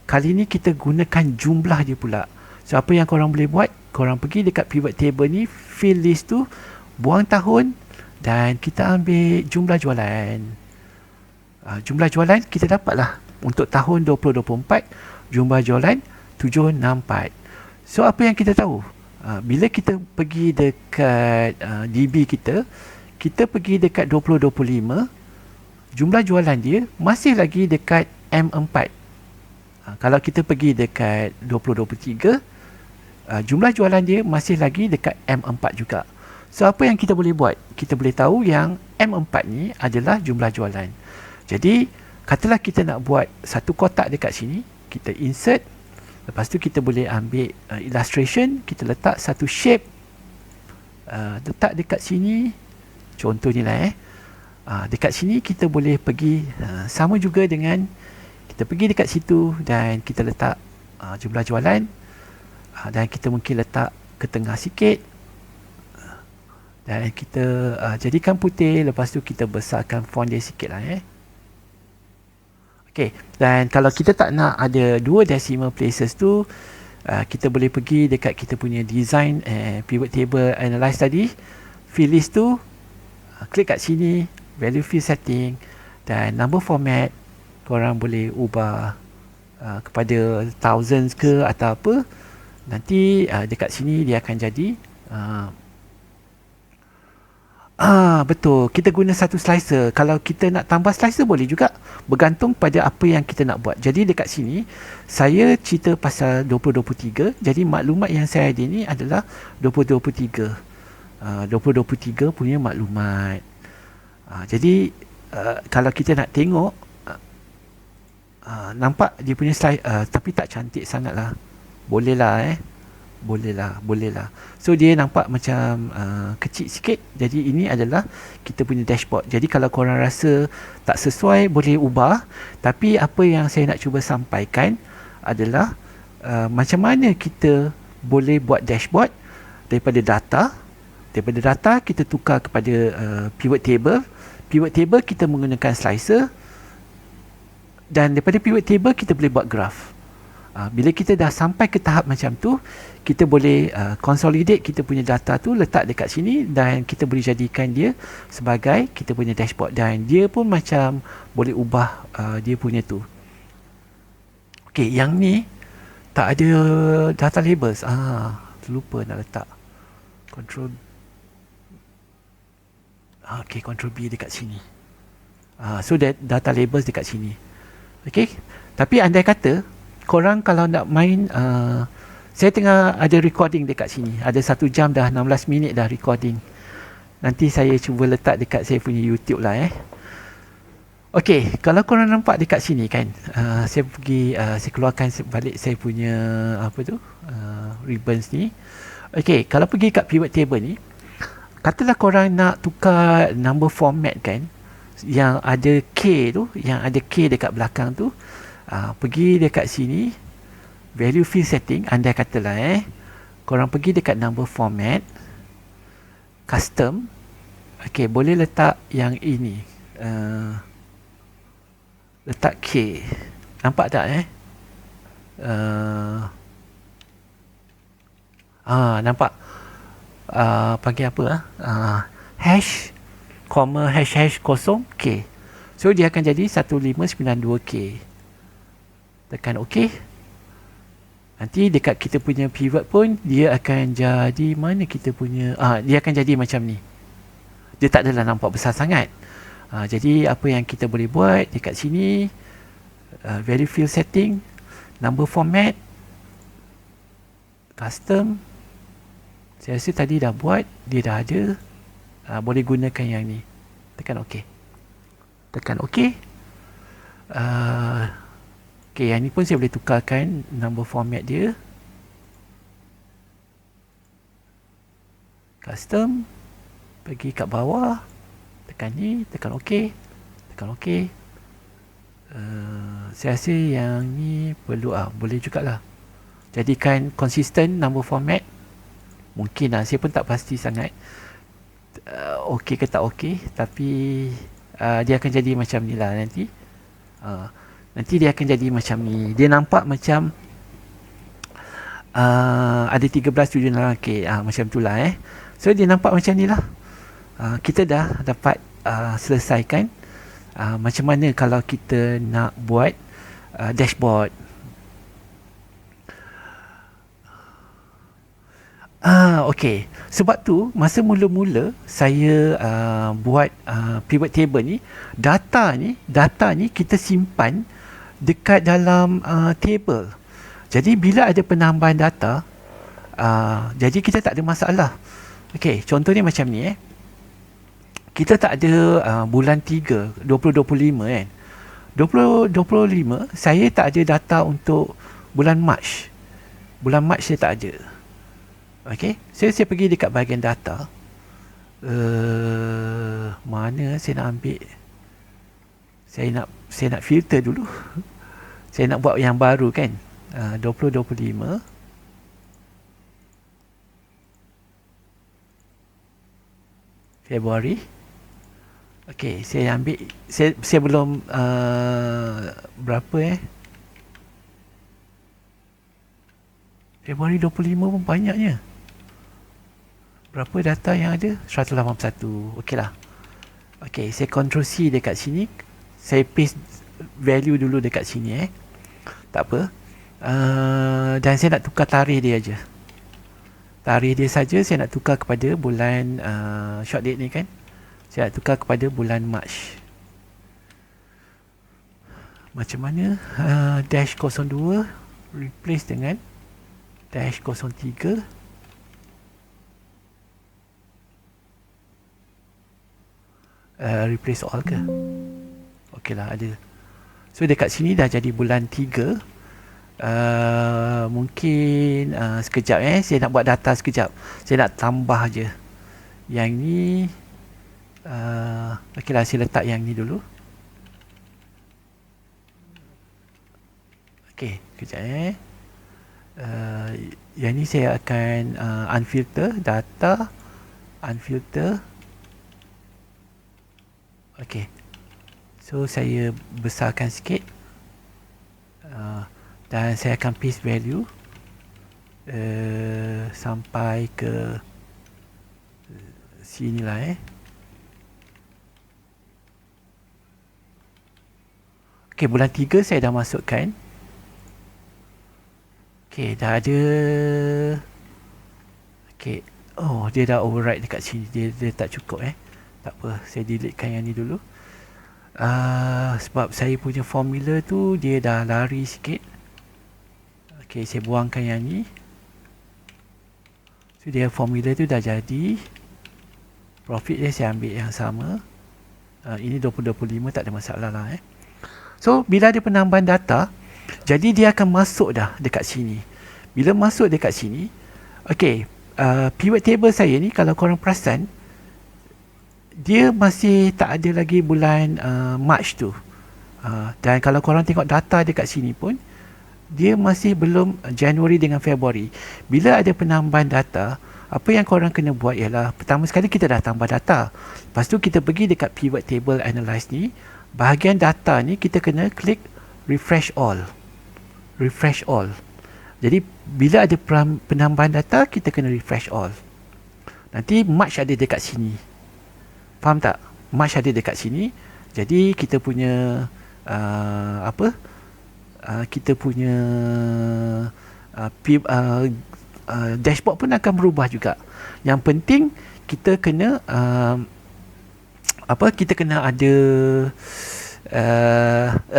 Kali ni kita gunakan jumlah dia pula. So apa yang korang boleh buat? Korang pergi dekat pivot table ni, fill list tu, buang tahun dan kita ambil jumlah jualan. Jumlah jualan kita dapatlah untuk tahun 2024, jumlah jualan 764. So apa yang kita tahu? Bila kita pergi dekat DB kita pergi dekat 2025, jumlah jualan dia masih lagi dekat M4. Kalau kita pergi dekat 2023, jumlah jualan dia masih lagi dekat M4 juga. So apa yang kita boleh buat? Kita boleh tahu yang M4 ni adalah jumlah jualan. Jadi katalah kita nak buat satu kotak dekat sini, kita insert. Lepas tu kita boleh ambil illustration, kita letak satu shape, letak dekat sini. Contoh ni lah dekat sini kita boleh pergi sama juga dengan kita pergi dekat situ dan kita letak jumlah jualan. Dan kita mungkin letak ke tengah sikit. Dan kita jadikan putih, lepas tu kita besarkan font dia sikit lah Okay, dan kalau kita tak nak ada dua decimal places tu, kita boleh pergi dekat kita punya design pivot table analyze tadi, fill list tu, klik kat sini, value field setting dan number format, korang boleh ubah kepada thousands ke atau apa. Nanti dekat sini dia akan jadi betul. Kita guna satu slicer. Kalau kita nak tambah slicer boleh juga. Bergantung pada apa yang kita nak buat. Jadi dekat sini, saya cerita pasal 2023. Jadi maklumat yang saya ada ni adalah 2023. 2023 punya maklumat. Jadi, kalau kita nak tengok, nampak dia punya slide, tapi tak cantik sangat lah. Boleh lah Boleh lah. So dia nampak macam kecil sikit. Jadi ini adalah kita punya dashboard. Jadi kalau korang rasa tak sesuai, boleh ubah. Tapi apa yang saya nak cuba sampaikan adalah macam mana kita boleh buat dashboard daripada data. Daripada data kita tukar kepada pivot table. Pivot table kita menggunakan slicer. Dan daripada pivot table kita boleh buat graph. Bila kita dah sampai ke tahap macam tu, kita boleh consolidate kita punya data tu, letak dekat sini dan kita boleh jadikan dia sebagai kita punya dashboard. Dan dia pun macam boleh ubah dia punya tu. Okay, yang ni tak ada data labels. Terlupa nak letak control. Okay, control B dekat sini. So data labels dekat sini. Okay, tapi andai kata korang kalau nak main, saya tengah ada recording dekat sini. Ada 1 jam dah 16 minit dah recording. Nanti saya cuba letak dekat saya punya YouTube lah Okay, kalau korang nampak dekat sini kan, saya pergi, saya keluarkan balik saya punya ribbons ni. Okay, kalau pergi kat pivot table ni, katalah korang nak tukar number format kan, yang ada K tu, yang ada K dekat belakang tu, pergi dekat sini, value field setting, andai katalah korang pergi dekat number format, custom, okay, boleh letak yang ini, letak K, nampak tak nampak, panggil apa hash, comma, hash kosong K, so dia akan jadi 1592K. Tekan OK. Nanti dekat kita punya pivot pun dia akan jadi mana kita punya, dia akan jadi macam ni. Dia tak adalah nampak besar sangat. Jadi apa yang kita boleh buat dekat sini, value field setting, number format, custom. Saya rasa tadi dah buat, dia dah ada. Boleh gunakan yang ni. Tekan OK. Tekan OK. Okay, yang ni pun saya boleh tukarkan number format dia. Custom. Pergi kat bawah. Tekan ni, tekan OK. Tekan OK. Saya rasa yang ni perlu, boleh jugalah. Jadikan konsisten number format. Mungkin lah, saya pun tak pasti sangat. OK ke tak OK. Tapi dia akan jadi macam ni lah nanti. Nanti dia akan jadi macam ni. Dia nampak macam ada 1376K, macam tu lah So dia nampak macam ni lah. Kita dah dapat selesaikan macam mana kalau kita nak buat dashboard. Okay. Sebab tu masa mula-mula saya buat pivot table ni, data ni kita simpan dekat dalam table. Jadi bila ada penambahan data, jadi kita tak ada masalah. Okay, contohnya macam ni kita tak ada bulan 3 2025 kan. 2025 saya tak ada data untuk bulan Mac. Bulan Mac saya tak ada. Okay, saya pergi dekat bahagian data. Mana saya nak ambil? Saya nak filter dulu. Saya nak buat yang baru kan. 2025. Februari. Okey, saya ambil, saya belum berapa Februari 25 pun banyaknya. Berapa data yang ada? 181. Okeylah. Okey, saya Ctrl C dekat sini. Saya paste value dulu dekat sini Tak apa. Dan saya nak tukar tarikh dia aja. Tarikh dia saja saya nak tukar kepada bulan short date ni kan. Saya nak tukar kepada bulan Mac. Macam mana? Dash 02 replace dengan dash 03. Replace all ke? Okeylah, ada. So dekat sini dah jadi bulan 3. Mungkin sekejap saya nak buat data sekejap. Saya nak tambah je. Yang ni okeylah, saya letak yang ni dulu. Okey, sekejap yang ni saya akan unfilter data, unfilter. Okey. So saya besarkan sikit. Dan saya akan paste value sampai ke sini lah Okey, bulan 3 saya dah masukkan. Okey, dah ada. Okey. Oh, dia dah override dekat sini. Dia tak cukup Tak apa, saya deletekan yang ni dulu. Sebab saya punya formula tu dia dah lari sikit. Okey, saya buangkan yang ni. So dia formula tu dah jadi. Profit dia saya ambil yang sama. Ini 2025 tak ada masalah lah So bila ada penambahan data, jadi dia akan masuk dah dekat sini. Bila masuk dekat sini, okey, pivot table saya ni kalau korang perasan, dia masih tak ada lagi bulan Mac tu. Dan kalau korang tengok data dekat sini pun, dia masih belum Januari dengan Februari. Bila ada penambahan data, apa yang korang kena buat ialah, pertama sekali kita dah tambah data. Lepas tu kita pergi dekat pivot table analyze ni, bahagian data ni kita kena klik refresh all. Refresh all. Jadi bila ada penambahan data, kita kena refresh all. Nanti March ada dekat sini. Faham tak? March ada dekat sini. Jadi kita punya kita punya dashboard pun akan berubah juga. Yang penting kita kena kita kena ada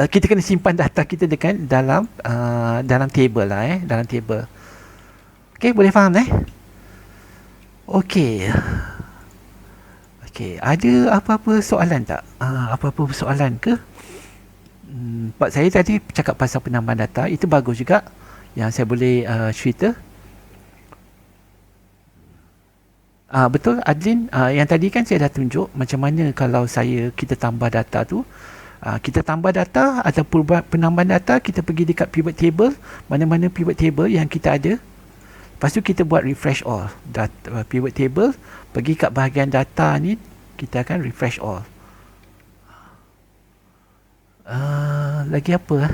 kita kena simpan data kita dengan dalam table lah dalam table. Okey, boleh faham Okey. Okey, ada apa-apa soalan tak? Apa-apa soalan ke? Sebab saya tadi cakap pasal penambahan data, itu bagus juga yang saya boleh cerita. Betul Adlin, yang tadi kan saya dah tunjuk macam mana kalau kita tambah data tu. Kita tambah data atau penambahan data, kita pergi dekat pivot table, mana-mana pivot table yang kita ada. Lepas tu kita buat refresh all. Pivot table, pergi kat bahagian data ni, kita akan refresh all. Lagi apa?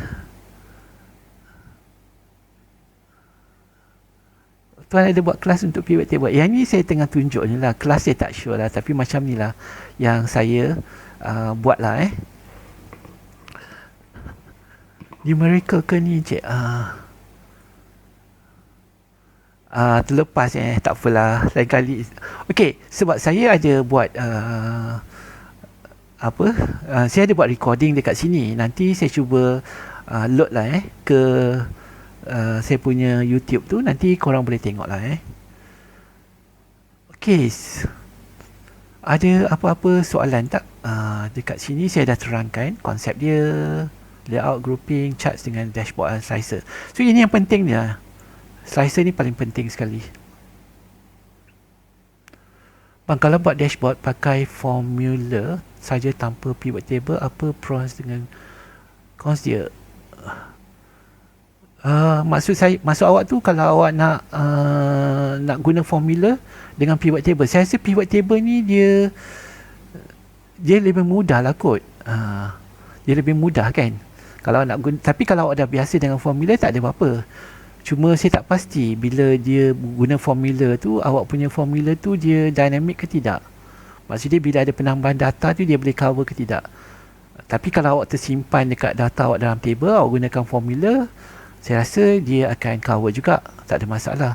Tuan ada buat kelas untuk pivot table. Yang ni saya tengah tunjuk ni lah. Kelas saya tak sure lah. Tapi macam ni lah yang saya buat lah numerical ke ni cik? Terlepas tak apalah. Lain kali. Okey, sebab saya ada buat saya ada buat recording dekat sini. Nanti saya cuba load lah ke saya punya YouTube tu. Nanti korang boleh tengok lah Okey, ada apa-apa soalan tak? Dekat sini saya dah terangkan konsep dia, layout, grouping, charts dengan dashboard dan slicer. So ini yang penting dia. Slicer ni paling penting sekali. Bang, kalau buat dashboard pakai formula saja tanpa pivot table, apa pros dengan cons dia? Maksud awak tu kalau awak nak guna formula dengan pivot table. Saya rasa pivot table ni dia lebih mudah lah kot. Dia lebih mudah kan. Kalau nak guna, tapi kalau awak dah biasa dengan formula tak ada apa-apa. Cuma saya tak pasti bila dia guna formula tu, awak punya formula tu dia dynamic ke tidak. Maksudnya bila ada penambahan data tu dia boleh cover ke tidak. Tapi kalau awak tersimpan dekat data awak dalam table, awak gunakan formula, saya rasa dia akan cover juga, tak ada masalah.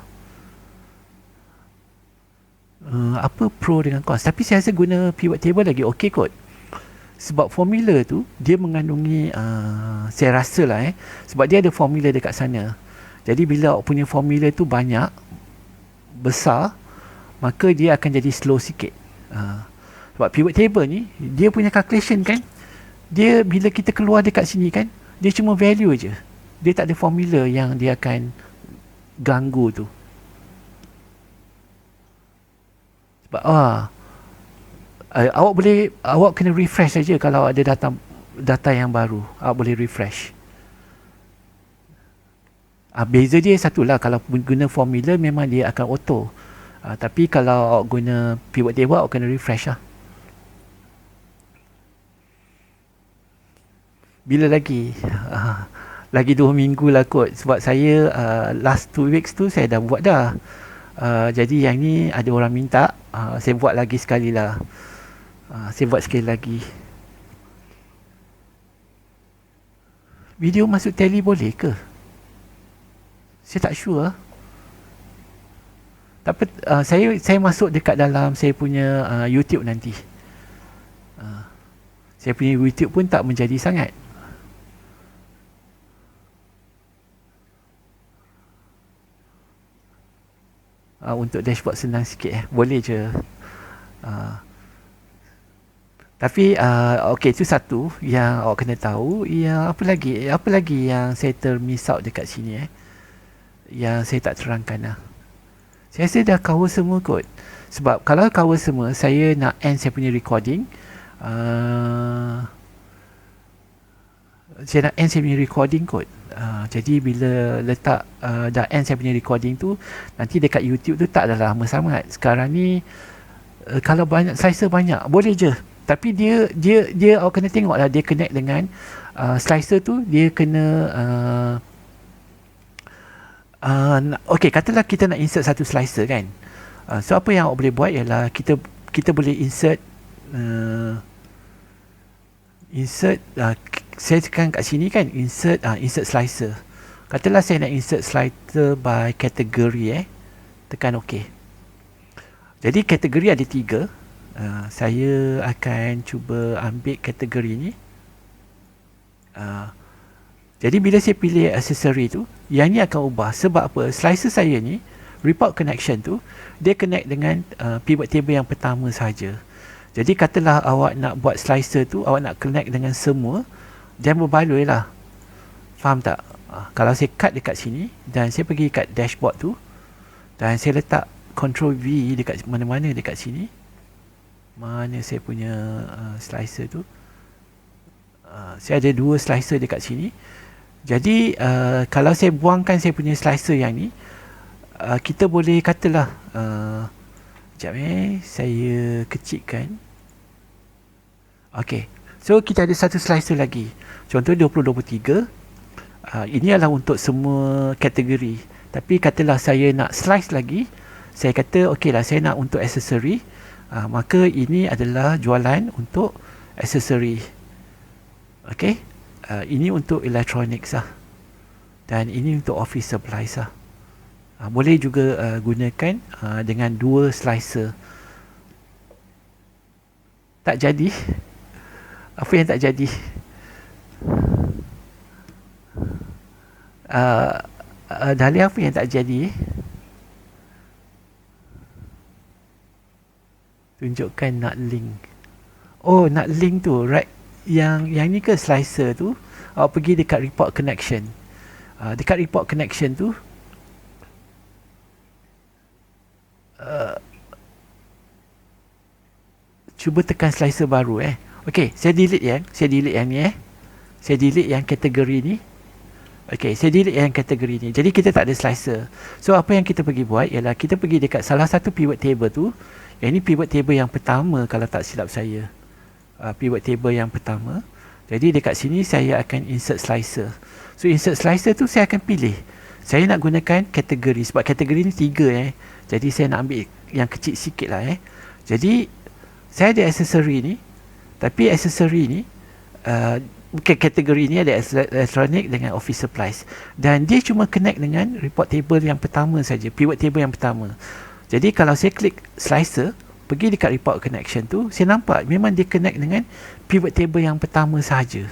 Apa pro dengan cons? Tapi saya rasa guna pivot table lagi okey kot. Sebab formula tu dia mengandungi saya rasa lah sebab dia ada formula dekat sana. Jadi bila awak punya formula tu banyak, besar, maka dia akan jadi slow sikit. Sebab pivot table ni dia punya calculation kan, dia bila kita keluar dekat sini kan, dia cuma value je. Dia tak ada formula yang dia akan ganggu tu. Sebab awak kena refresh saja kalau ada data yang baru. Awak boleh refresh. Beza dia satulah, kalau guna formula memang dia akan auto. Tapi kalau awak guna pivot table, awak kena refresh lah. Bila lagi? Lagi 2 minggu lah kot. Sebab saya last 2 weeks tu saya dah buat dah. Jadi yang ni ada orang minta, saya buat lagi sekali lah. Saya buat sekali lagi. Video masuk tele boleh ke? Saya tak sure. Tapi saya masuk dekat dalam saya punya YouTube nanti. Saya punya YouTube pun tak menjadi sangat. Untuk dashboard senang sikit boleh je. Tapi okey, itu satu yang awak kena tahu. Yang apa lagi yang saya miss out dekat sini yang saya tak terangkan lah. Saya rasa dah cover semua kot. Sebab kalau cover semua, saya nak end saya punya recording. Saya nak end saya punya recording kot. Jadi bila letak dah end saya punya recording tu, nanti dekat YouTube tu tak dah lama sangat. Sekarang ni kalau banyak slicer banyak boleh je. Tapi dia awak kena tengok lah, dia connect dengan slicer tu, dia kena okey, katalah kita nak insert satu slicer kan. So apa yang awak boleh buat ialah kita boleh insert saya tekan kat sini kan, insert slicer. Katalah saya nak insert slicer by kategori tekan OK. Jadi kategori ada 3. Saya akan cuba ambil kategori ni. Jadi bila saya pilih aksesori tu, yang ni akan ubah. Sebab apa? Slicer saya ni, report connection tu, dia connect dengan pivot table yang pertama saja. Jadi katalah awak nak buat slicer tu, awak nak connect dengan semua, jangan berbaloi lah. Faham tak? Kalau saya cut dekat sini dan saya pergi kat dashboard tu dan saya letak Ctrl V dekat mana-mana dekat sini, mana saya punya slicer tu, saya ada 2 slicer dekat sini. Jadi kalau saya buangkan saya punya slicer yang ni, kita boleh katalah sekejap saya kecilkan. Ok, so kita ada satu slicer lagi, contoh 2023. Ini adalah untuk semua kategori. Tapi katalah saya nak slice lagi, saya kata ok lah, saya nak untuk aksesori. Maka ini adalah jualan untuk aksesori. Ok, ini untuk electronics lah, dan ini untuk office supplies lah. Boleh juga gunakan dengan 2 slicer. Tak jadi. Apa yang tak jadi? Dalih apa yang tak jadi? Tunjukkan nak link. Oh, nak link tu, right? Yang ni ke slicer tu? Awak pergi dekat report connection. Dekat report connection tu, cuba tekan slicer baru Okey, saya delete yang ni Saya delete yang kategori ni. Okey, saya delete yang kategori ni. Jadi kita tak ada slicer. So apa yang kita pergi buat ialah kita pergi dekat salah satu pivot table tu. Yang ini pivot table yang pertama kalau tak silap saya. Pivot table yang pertama. Jadi dekat sini saya akan insert slicer. So insert slicer tu saya akan pilih. Saya nak gunakan kategori sebab kategori ni 3 Jadi saya nak ambil yang kecil sikit lah Jadi saya ada aksesori ni. Tapi aksesori ni bukan kategori ni ada elektronik dengan office supplies dan dia cuma connect dengan report table yang pertama saja, pivot table yang pertama. Jadi kalau saya klik slicer, pergi dekat report connection tu, saya nampak memang dia connect dengan pivot table yang pertama sahaja.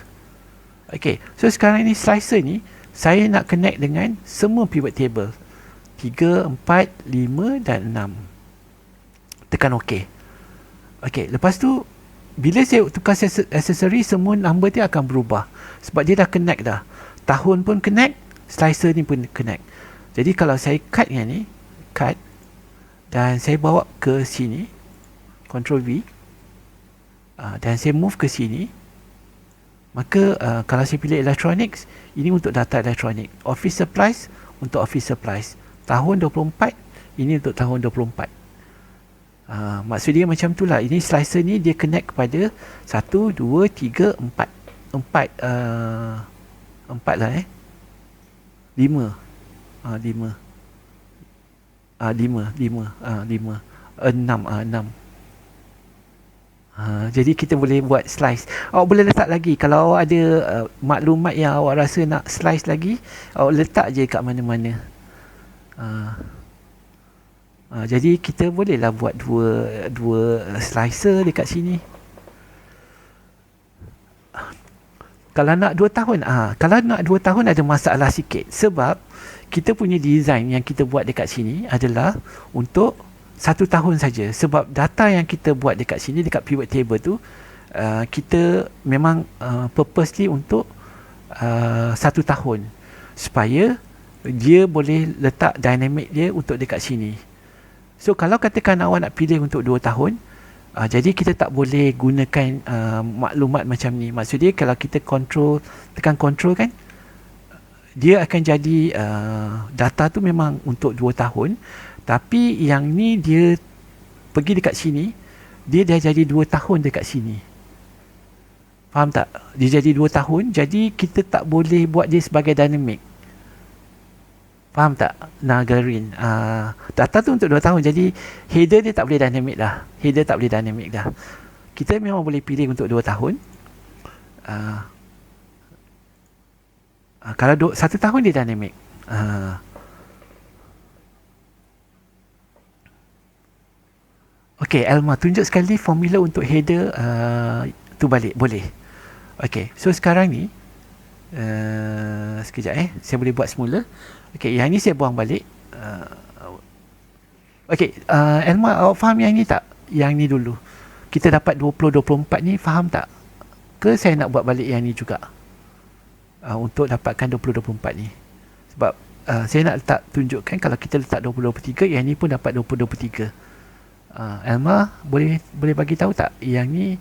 Okey, so sekarang ni slicer ni saya nak connect dengan semua pivot table 3, 4, 5 dan 6. Tekan OK. Okey, lepas tu bila saya tukar aksesori, semua number dia akan berubah sebab dia dah connect dah. Tahun pun connect, slicer ni pun connect. Jadi kalau saya cut yang ni, cut dan saya bawa ke sini, Ctrl V, dan saya move ke sini, maka kalau saya pilih electronics, ini untuk data elektronik, office supplies untuk office supplies, tahun 24 ini untuk tahun 24. Maksud dia macam tu lah. Ini slicer ni dia connect kepada 1, 2, 3, 4 4 lah 5 5 5 6 jadi kita boleh buat slice. Awak boleh letak lagi. Kalau awak ada maklumat yang awak rasa nak slice lagi, awak letak je kat mana-mana. Jadi kita bolehlah buat dua slicer dekat sini. Kalau nak 2 tahun, kalau nak 2 tahun ada masalah sikit sebab kita punya design yang kita buat dekat sini adalah untuk 1 tahun saja. Sebab data yang kita buat dekat sini dekat pivot table tu kita memang purposely untuk 1 tahun supaya dia boleh letak dynamic dia untuk dekat sini. So kalau katakan awak nak pilih untuk 2 tahun, jadi kita tak boleh gunakan maklumat macam ni. Maksud dia kalau kita tekan control kan, dia akan jadi data tu memang untuk 2 tahun. Tapi yang ni dia pergi dekat sini, dia dah jadi 2 tahun dekat sini. Faham tak? Dia jadi 2 tahun, jadi kita tak boleh buat dia sebagai dynamic. Faham tak? Nagarin. Data tu untuk 2 tahun. Jadi header dia tak boleh dynamic dah. Header tak boleh dynamic dah. Kita memang boleh pilih untuk 2 tahun. Kalau 1 tahun dia dynamic. Okey, Elma tunjuk sekali formula untuk header tu balik. Boleh. Okey, so sekarang ni sekejap saya boleh buat semula. Okey, yang ni saya buang balik. Okey, Elma, awak faham yang ni tak? Yang ni dulu. Kita dapat 20-24 ni, faham tak? Ke saya nak buat balik yang ni juga? Untuk dapatkan 20-24 ni. Sebab saya nak letak tunjukkan kalau kita letak 20-23, yang ni pun dapat 20-23. Elma, boleh bagi tahu tak? Yang ni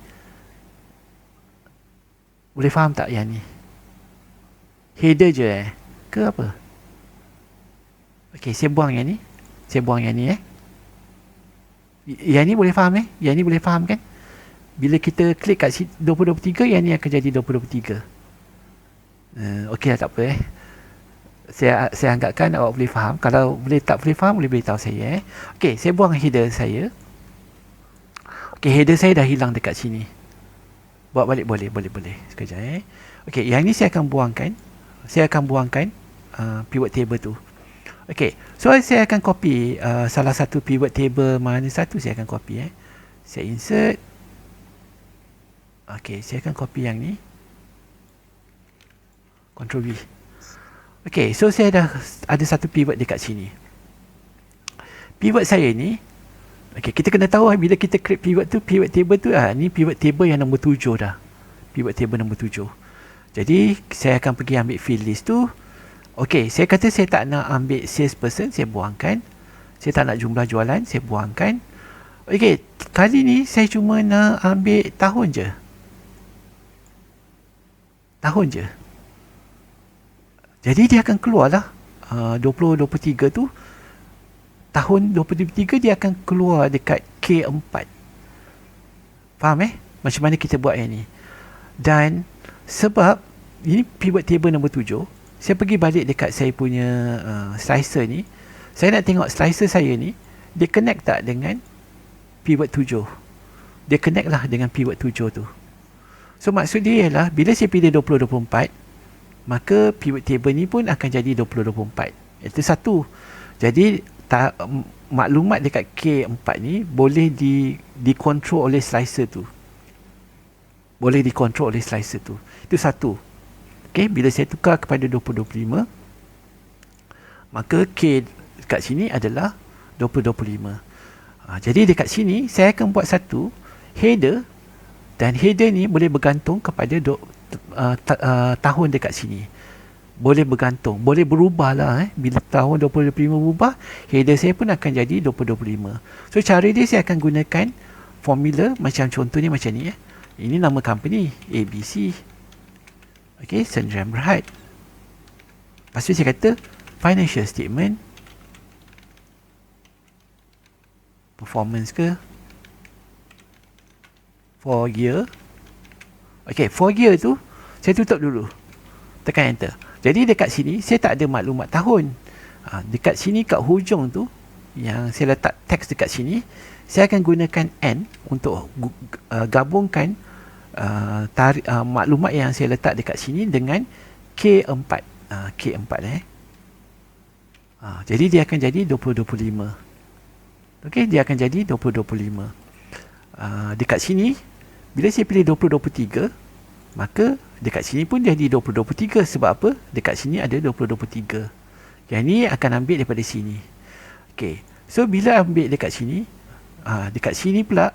boleh faham tak yang ni? Header je ke apa? Okey, saya buang yang ni. Saya buang yang ni Yang ni boleh faham Yang ni boleh faham kan? Bila kita klik kat 2023, yang ni akan jadi 2023. Okey lah, tak apa Saya anggapkan awak boleh faham. Kalau boleh tak boleh faham, boleh beritahu saya Okey, saya buang header saya. Okey, header saya dah hilang dekat sini. Buat balik boleh. Sekejap Okey, yang ni saya akan buangkan. Saya akan buangkan pivot table tu. Okey, so saya akan copy salah satu pivot table mana satu saya akan copy Saya insert. Okey, saya akan copy yang ni. Ctrl V. Okey, so saya dah ada satu pivot dekat sini. Pivot saya ni, okey, kita kena tahu bila kita create pivot table tu ni pivot table yang nombor 7 dah. Pivot table nombor 7. Jadi saya akan pergi ambil field list tu. Okey, saya kata saya tak nak ambil salesperson, saya buangkan. Saya tak nak jumlah jualan, saya buangkan. Okey, kali ni saya cuma nak ambil tahun je. Jadi dia akan keluar lah 2023 tu, tahun 2023 dia akan keluar dekat K4. Faham macam mana kita buat yang ni? Dan sebab ini pivot table nombor 7, saya pergi balik dekat saya punya slicer ni. Saya nak tengok slicer saya ni, dia connect tak dengan pivot 7. Dia connect lah dengan pivot 7 tu. So maksud dia ialah bila saya pilih 2024, maka pivot table ni pun akan jadi 2024. Itu satu. Jadi maklumat dekat K4 ni boleh dikontrol oleh slicer tu. Boleh dikontrol oleh slicer tu. Itu satu. Okay, bila saya tukar kepada 2025, maka K dekat sini adalah 2025. Jadi dekat sini saya akan buat satu header, dan header ni boleh bergantung kepada tahun dekat sini. Boleh bergantung, boleh berubah lah bila tahun 2025 berubah, header saya pun akan jadi 2025. So cara dia, saya akan gunakan formula macam contohnya macam ni. Ini nama company ABC. Okay, Sdn Bhd. Lepas tu saya kata financial statement, performance ke, for year. Okay, for year tu saya tutup dulu, tekan enter. Jadi dekat sini saya tak ada maklumat tahun. Dekat sini kat hujung tu yang saya letak teks dekat sini, saya akan gunakan N untuk gabungkan maklumat yang saya letak dekat sini dengan K4. K4 jadi dia akan jadi 2025. Okey, dia akan jadi 2025. Dekat sini bila saya pilih 2023, maka dekat sini pun jadi 2023. Sebab apa? Dekat sini ada 2023. Yang ni akan ambil daripada sini. Okey, so bila ambil dekat sini, dekat sini pula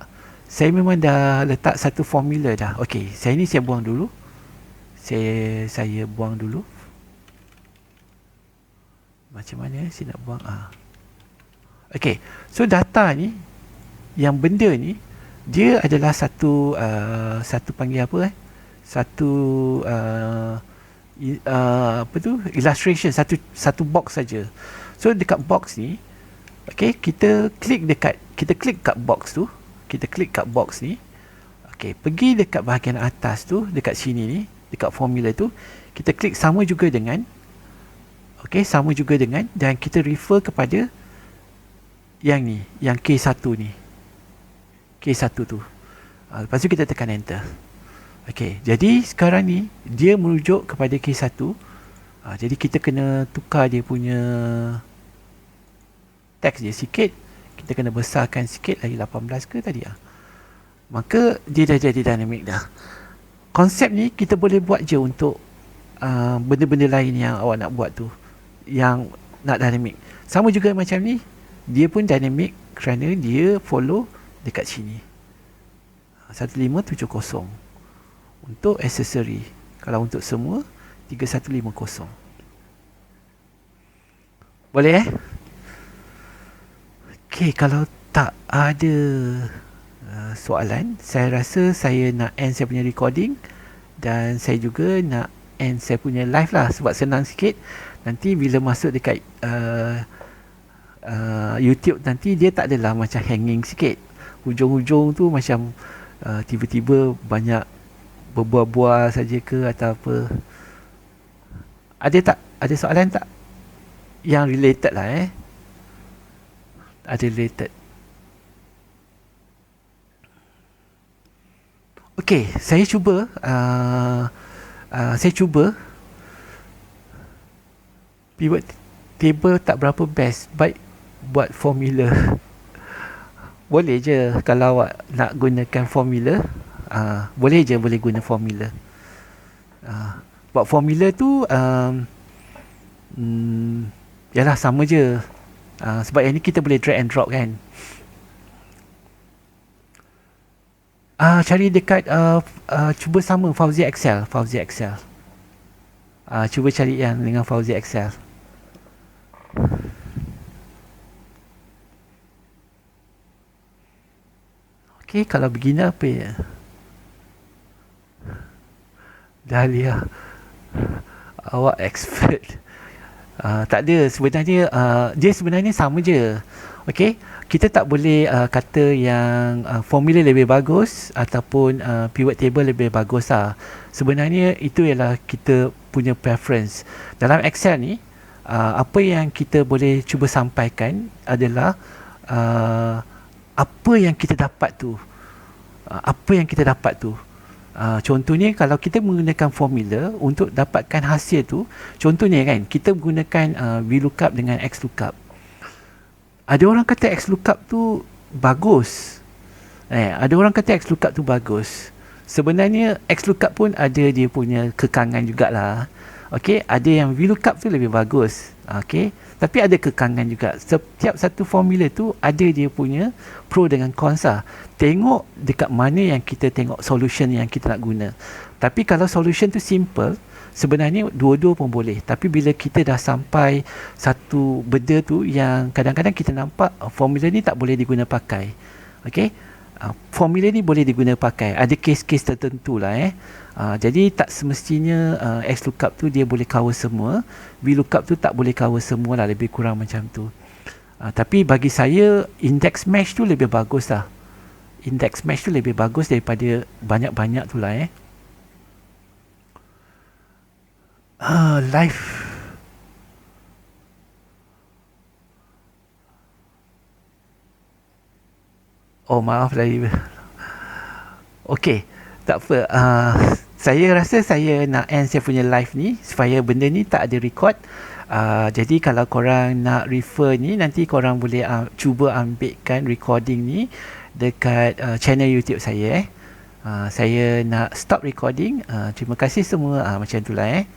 saya memang dah letak satu formula dah. Okey, saya buang dulu. Saya buang dulu. Macam mana saya nak buang? Okey, so data ni, yang benda ni, dia adalah satu panggil apa satu apa tu, illustration, satu box saja. So dekat box ni, okey, kita klik kat box tu, kita klik kat box ni. Okey, pergi dekat bahagian atas tu, dekat sini ni, dekat formula tu, kita klik sama juga dengan, okey, sama juga dengan, dan kita refer kepada yang ni, yang K1 ni, K1 tu. Lepas tu kita tekan enter. Okey, jadi sekarang ni dia merujuk kepada K1. Jadi kita kena tukar dia punya teks dia sikit. Kita kena besarkan sikit lagi, 18 ke tadi maka dia dah jadi dynamic dah. Konsep ni kita boleh buat je untuk benda-benda lain yang awak nak buat tu, yang nak dynamic. Sama juga macam ni, dia pun dynamic kerana dia follow dekat sini 1570 untuk aksesori. Kalau untuk semua 3150. Boleh Okey, kalau tak ada soalan, saya rasa saya nak end saya punya recording, dan saya juga nak end saya punya live lah, sebab senang sikit. Nanti bila masuk dekat YouTube nanti, dia tak adalah macam hanging sikit. Hujung-hujung tu macam tiba-tiba banyak berbual-bual saja ke atau apa. Ada tak? Ada soalan tak? Yang related lah Ada related. Okey, saya cuba pivot table tak berapa best, baik buat formula. Boleh je kalau awak nak gunakan formula, boleh guna formula. Buat formula tu yalah sama je. Sebab yang ni kita boleh drag and drop kan. Cari dekat cuba sama Fauzi Excel. Cuba cari yang dengan Fauzi Excel. Okey, kalau beginner apa ya? Dahlia. Awak expert. Tak ada, sebenarnya dia sebenarnya sama je. Okey, kita tak boleh kata yang formula lebih bagus ataupun pivot table lebih bagus lah. Sebenarnya itu ialah kita punya preference. Dalam Excel ni, apa yang kita boleh cuba sampaikan adalah apa yang kita dapat tu. Apa yang kita dapat tu. Contohnya kalau kita menggunakan formula untuk dapatkan hasil tu, contohnya kan kita menggunakan VLOOKUP dengan XLOOKUP. Ada orang kata XLOOKUP tu bagus. Ada orang kata XLOOKUP tu bagus. Sebenarnya XLOOKUP pun ada dia punya kekangan jugalah. Okey, ada yang VLOOKUP tu lebih bagus. Okey, tapi ada kekangan juga. Setiap satu formula tu ada dia punya pro dengan cons lah. Tengok dekat mana yang kita tengok solution yang kita nak guna. Tapi kalau solution tu simple, sebenarnya dua-dua pun boleh. Tapi bila kita dah sampai satu benda tu yang kadang-kadang kita nampak formula ni tak boleh diguna pakai. Okey, formula ni boleh diguna pakai. Ada kes-kes tertentu lah jadi tak semestinya XLOOKUP tu dia boleh cover semua. VLOOKUP tu tak boleh cover semua lah, lebih kurang macam tu. Tapi bagi saya index match tu lebih bagus lah. Index match tu lebih bagus daripada banyak-banyak tu lah live. Oh maaf lah. Okey, tak apa. Saya rasa saya nak end saya punya live ni supaya benda ni tak ada record. Jadi kalau korang nak refer ni, nanti korang boleh cuba ambilkan recording ni dekat channel YouTube saya Saya nak stop recording. Terima kasih semua. Macam itulah